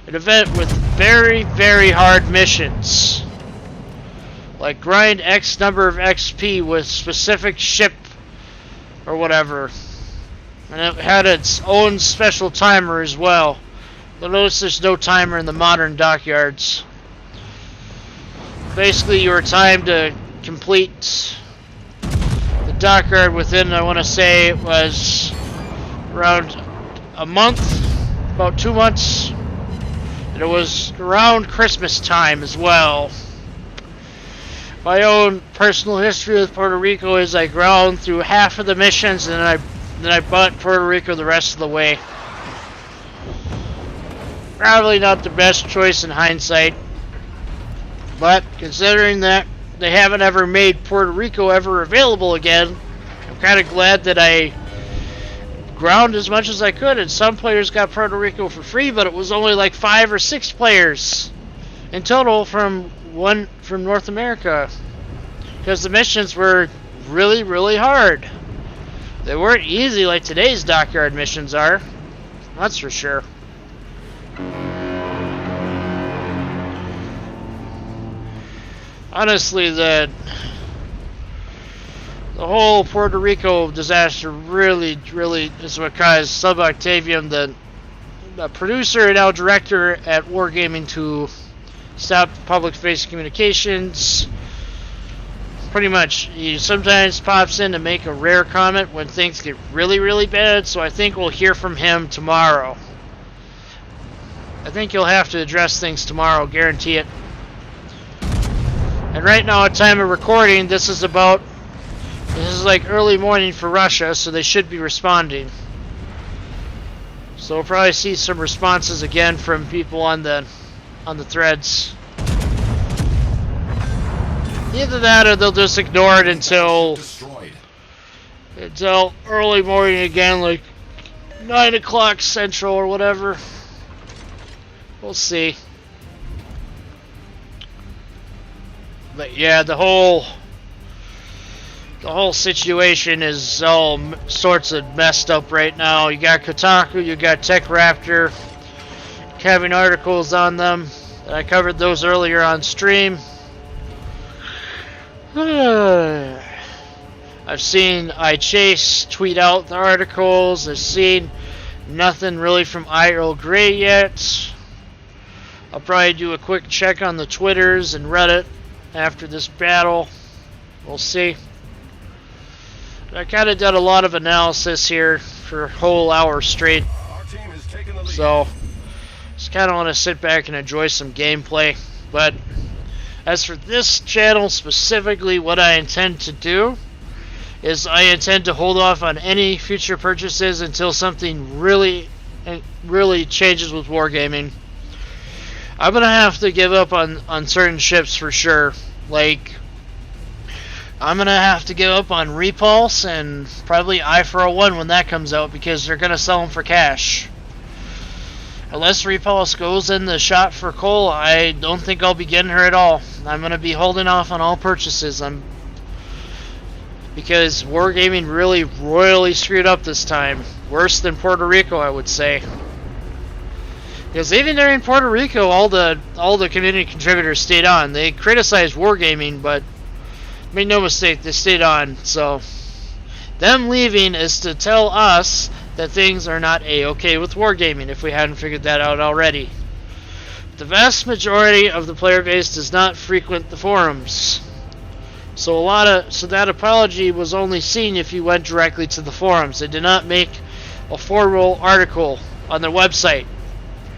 an event with very, very hard missions. Like grind X number of XP with specific ship or whatever. And it had its own special timer as well. You'll notice there's no timer in the modern dockyards. Basically, you were timed to complete the dockyard within, I want to say it was around a month, about 2 months. And it was around Christmas time as well. My own personal history with Puerto Rico is I ground through half of the missions, and then I bought Puerto Rico the rest of the way. Probably not the best choice in hindsight, but considering that they haven't ever made Puerto Rico ever available again, I'm kind of glad that I ground as much as I could, and some players got Puerto Rico for free, but it was only like 5 or 6 players in total from North America, because the missions were really, really hard. They weren't easy like today's dockyard missions are, that's for sure. Honestly, the whole Puerto Rico disaster really is what caused Sub Octavian, the producer and now director at Wargaming, to stop public-facing communications. Pretty much, he sometimes pops in to make a rare comment when things get really, really bad, so I think we'll hear from him tomorrow. I think he'll have to address things tomorrow, guarantee it. And right now, at time of recording, this is like early morning for Russia, so they should be responding. So we'll probably see some responses again from people on the threads. Either that or they'll just ignore it until early morning again, like 9 o'clock Central or whatever. We'll see. But yeah, the whole situation is all sorts of messed up right now. You got Kotaku, you got Tech Raptor having articles on them. I covered those earlier on stream. I've seen iChase tweet out the articles. I've seen nothing really from Earl Grey yet. I'll probably do a quick check on the Twitters and Reddit after this battle. We'll see. I kind of did a lot of analysis here for a whole hour straight, so just kind of want to sit back and enjoy some gameplay. But as for this channel specifically, what I intend to do is I intend to hold off on any future purchases until something really changes with Wargaming. I'm going to have to give up on certain ships for sure. Like, I'm going to have to give up on Repulse and probably I-401 when that comes out, because they're going to sell them for cash. Unless Repulse goes in the shot for coal, I don't think I'll be getting her at all. I'm going to be holding off on all purchases. Because Wargaming really royally screwed up this time. Worse than Puerto Rico, I would say. Because even during Puerto Rico, all the community contributors stayed on. They criticized Wargaming, but make no mistake, they stayed on. So them leaving is to tell us that things are not a-okay with Wargaming, if we hadn't figured that out already. The vast majority of the player base does not frequent the forums. So that apology was only seen if you went directly to the forums. They did not make a formal article on their website,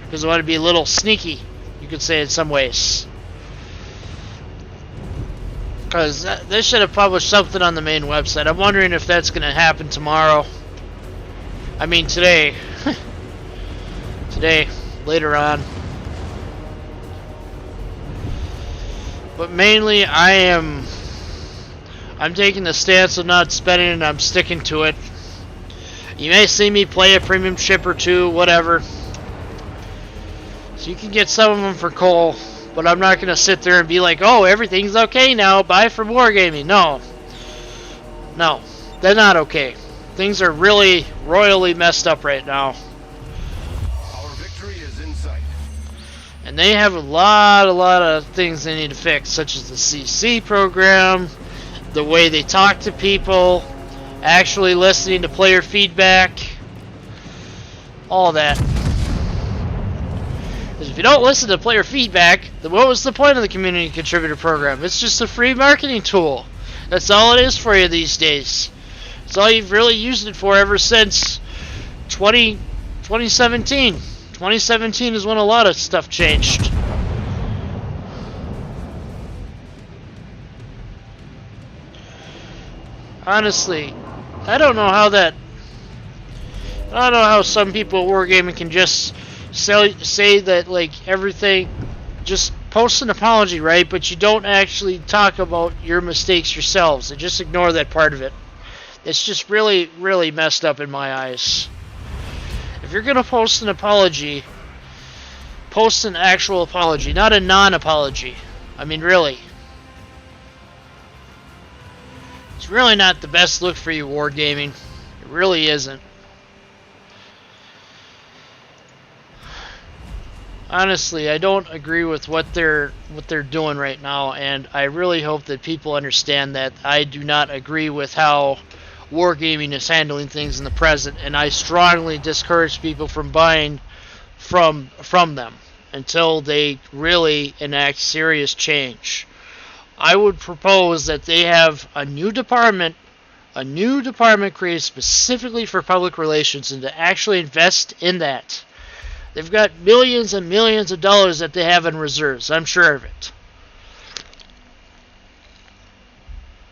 because they want to be a little sneaky, you could say, in some ways. Because they should have published something on the main website. I'm wondering if that's going to happen tomorrow. I mean today. Today, later on. But mainly I'm taking the stance of not spending, and I'm sticking to it. You may see me play a premium ship or two, whatever. So you can get some of them for coal, but I'm not going to sit there and be like, oh, everything's okay now, buy from Wargaming. No, they're not okay. Things are really royally messed up right now. Our victory is in sight. And they have a lot of things they need to fix, such as the CC program, the way they talk to people, actually listening to player feedback, all that. Because if you don't listen to player feedback, then what was the point of the community contributor program? It's just a free marketing tool. That's all it is for you these days. It's all you've really used it for ever since 2017. 2017 is when a lot of stuff changed. Honestly, I don't know how some people at Wargaming can just say that, like, everything, just post an apology, right? But you don't actually talk about your mistakes yourselves. They just ignore that part of it. It's just really, really messed up in my eyes. If you're going to post an apology, post an actual apology, not a non-apology. I mean, really. It's really not the best look for you, wargaming. It really isn't. Honestly, I don't agree with what they're doing right now, and I really hope that people understand that I do not agree with how wargaming is handling things in the present, and I strongly discourage people from buying from them until they really enact serious change. I would propose that they have a new department created specifically for public relations, and to actually invest in that. They've got millions and millions of dollars that they have in reserves. I'm sure of it.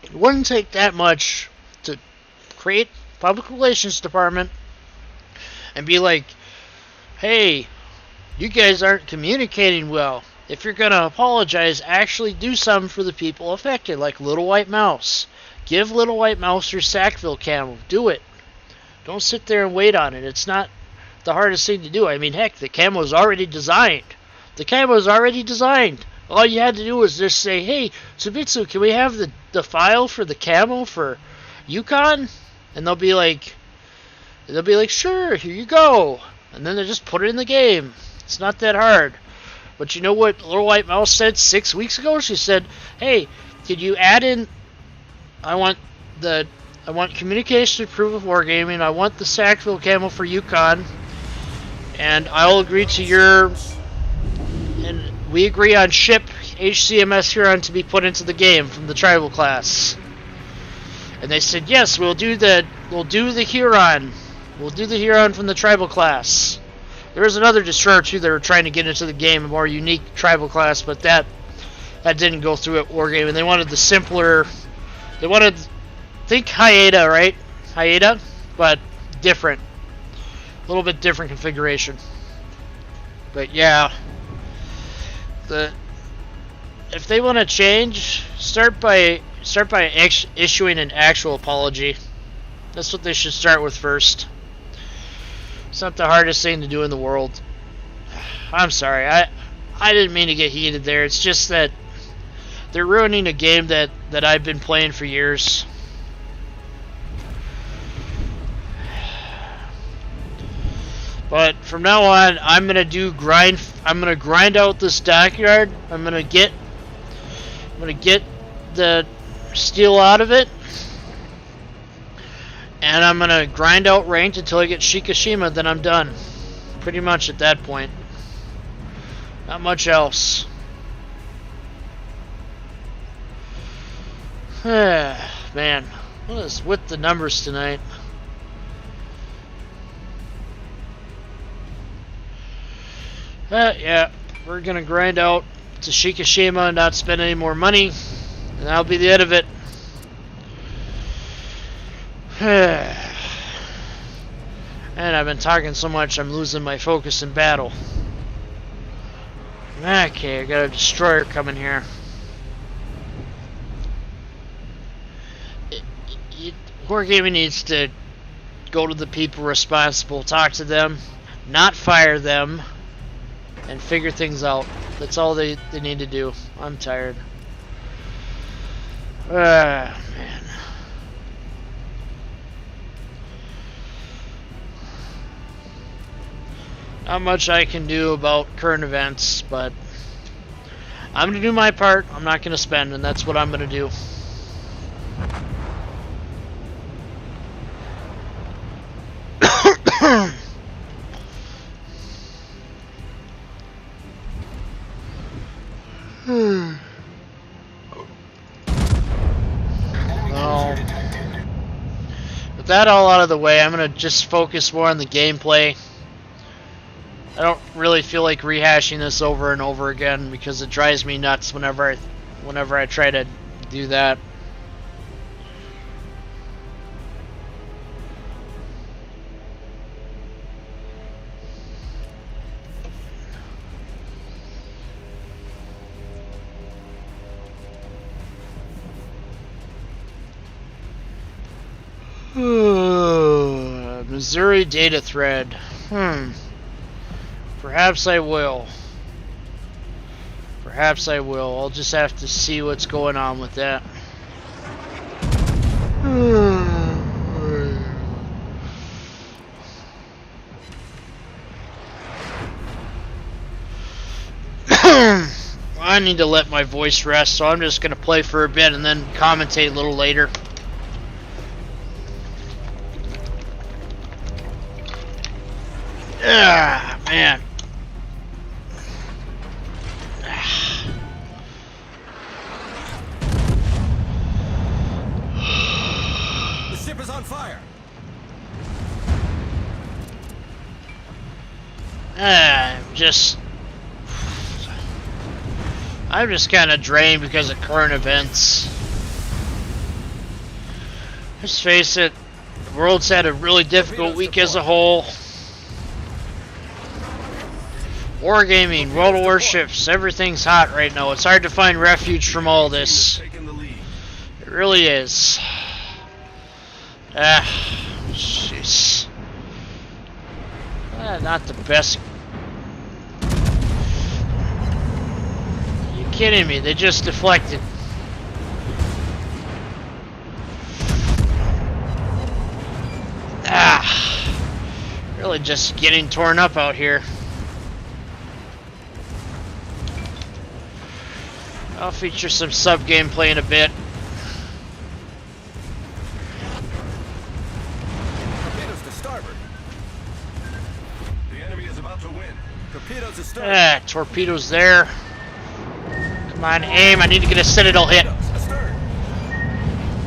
It wouldn't take that much to create a public relations department and be like, hey, you guys aren't communicating well. If you're going to apologize, actually do something for the people affected, like Little White Mouse. Give Little White Mouse your Sackville camo. Do it. Don't sit there and wait on it. It's not the hardest thing to do. I mean, heck, the camo is already designed. All you had to do was just say, hey, Tsubitsu, can we have the file for the camo for Yukon? And they'll be like, sure, here you go. And then they just put it in the game. It's not that hard. But you know what Little White Mouse said 6 weeks ago? She said, hey, could you add in, I want communication to proof of wargaming, I want the Sackville camo for Yukon, and I'll agree to and we agree on ship HCMS Huron to be put into the game from the tribal class. And they said, yes, we'll do the Huron. We'll do the Huron from the tribal class. There was another destroyer too that were trying to get into the game, a more unique tribal class, but that didn't go through at Wargaming. They wanted the simpler, think Haida, right? Haida, but different. A little bit different configuration. But yeah, if they want to change, start by issuing an actual apology. That's what they should start with first. It's not the hardest thing to do in the world. I'm sorry, I didn't mean to get heated there. It's just that they're ruining a game that I've been playing for years. But from now on, I'm gonna grind out this dockyard. I'm gonna get the steel out of it, and I'm gonna grind out ranked until I get Shikishima. Then I'm done. Pretty much at that point. Not much else. Man, what is with the numbers tonight? Yeah, we're gonna grind out to Shikishima and not spend any more money, and that'll be the end of it. And I've been talking so much, I'm losing my focus in battle. Okay, I got a destroyer coming here. Wargaming needs to go to the people responsible, talk to them, not fire them, and figure things out. That's all they need to do. I'm tired. Man. Not much I can do about current events, but I'm going to do my part. I'm not going to spend, and that's what I'm going to do. Well, with that all out of the way, I'm going to just focus more on the gameplay. I don't really feel like rehashing this over and over again because it drives me nuts whenever I try to do that. Missouri data thread. Perhaps I will. Perhaps I will. I'll just have to see what's going on with that. I need to let my voice rest, so I'm just going to play for a bit and then commentate a little later. Ah, man. The ship is on fire. I'm just kind of drained because of current events. Let's face it, the world's had a really difficult week as a whole. Wargaming, World of Warships, everything's hot right now. It's hard to find refuge from all this. It really is. Jeez. Not the best. You kidding me? They just deflected. Really just getting torn up out here. I'll feature some sub gameplay in a bit. Torpedoes to starboard. The enemy is about to win. Torpedoes to starboard. Torpedoes there. Come on, aim. I need to get a citadel hit. Astern.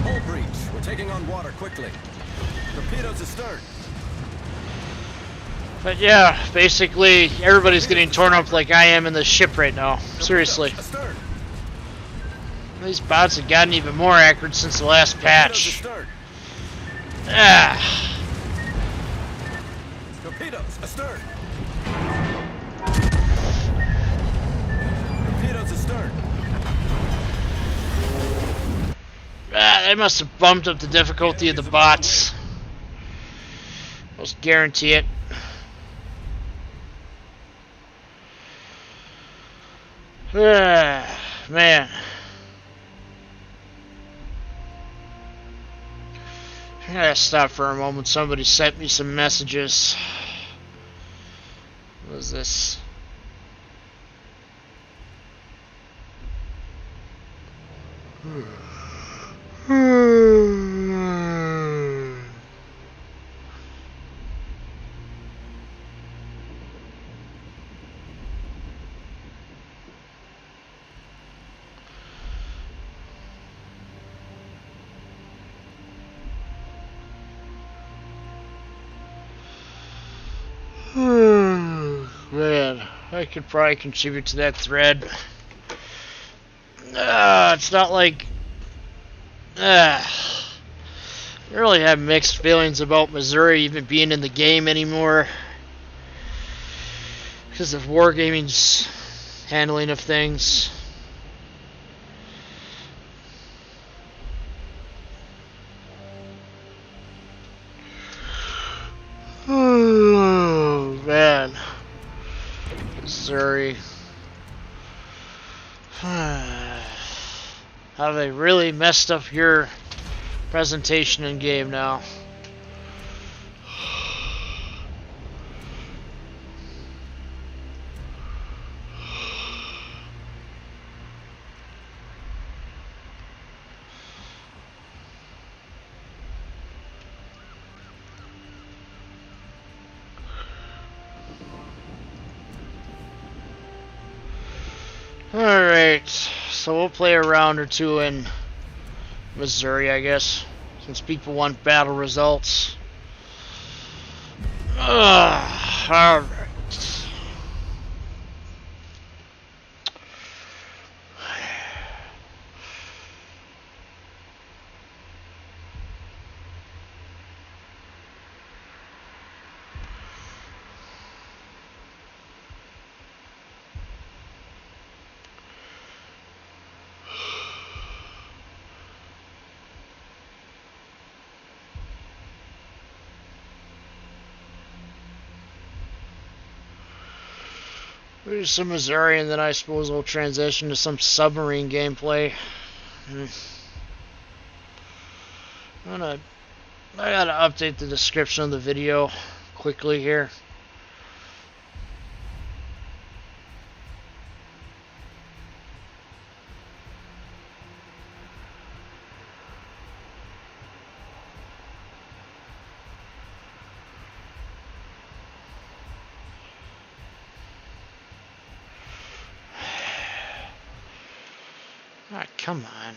Hull breach. We're taking on water quickly. Torpedoes astern. But yeah, basically everybody's getting torn up like I am in the ship right now. Seriously. Astern. These bots have gotten even more accurate since the last patch. Torpedoes astern. Torpedoes astern. They must have bumped up the difficulty of the bots. Most guarantee it. Man. I gotta stop for a moment. Somebody sent me some messages. What is this? Man, I could probably contribute to that thread. It's not like... I really have mixed feelings about Missouri even being in the game anymore. Because of Wargaming's handling of things. Oh, man. Missouri. Have they really messed up your presentation in game now? Alright, so we'll play a round or two in Missouri, I guess, since people want battle results. Alright. We'll do some Missouri, and then I suppose we'll transition to some submarine gameplay. I gotta update the description of the video quickly here. Ah, come on.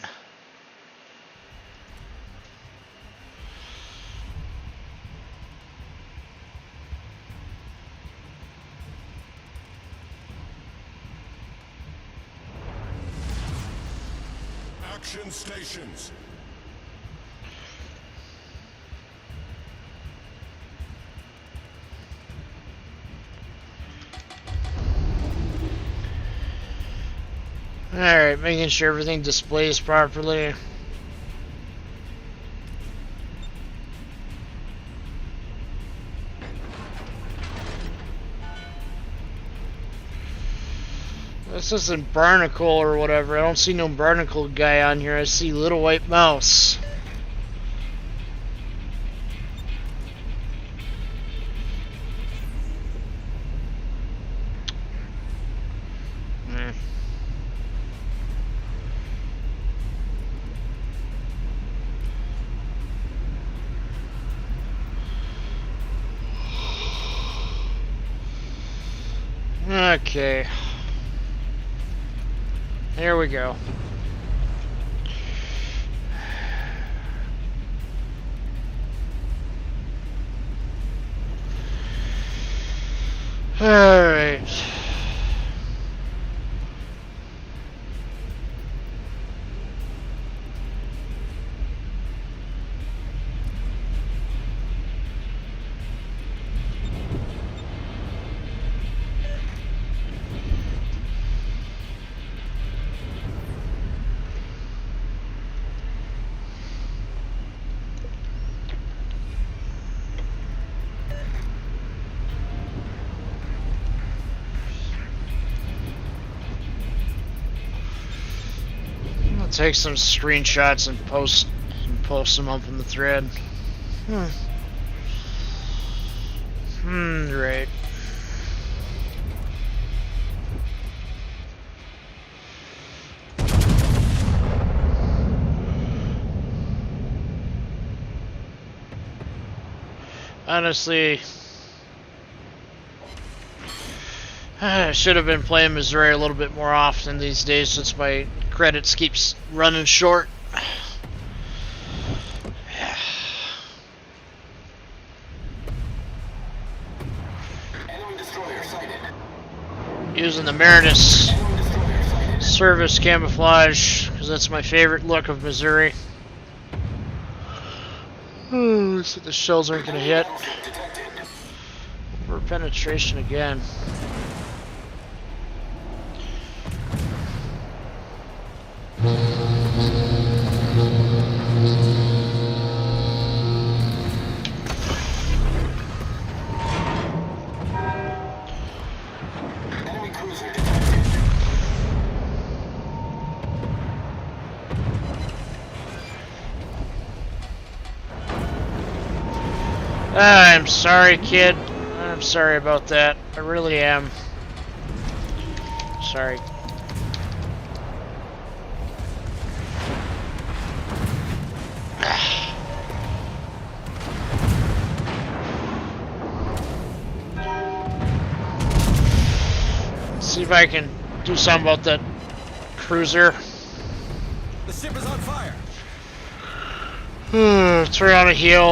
Action stations. Alright, making sure everything displays properly. This isn't Barnacle or whatever. I don't see no Barnacle guy on here. I see Little White Mouse. Okay. Here we go. All right. Take some screenshots and post them up in the thread. Right. Honestly, I should have been playing Missouri a little bit more often these days since my credits keeps running short. Enemy destroyer sighted. Using the Marinus service camouflage because that's my favorite look of Missouri. Looks like the shells aren't going to hit. Over penetration again. Enemy cruiser detected. I'm sorry, kid. I'm sorry about that. I really am. Sorry. See if I can do something about that cruiser. The ship is on fire. Turn on a heel.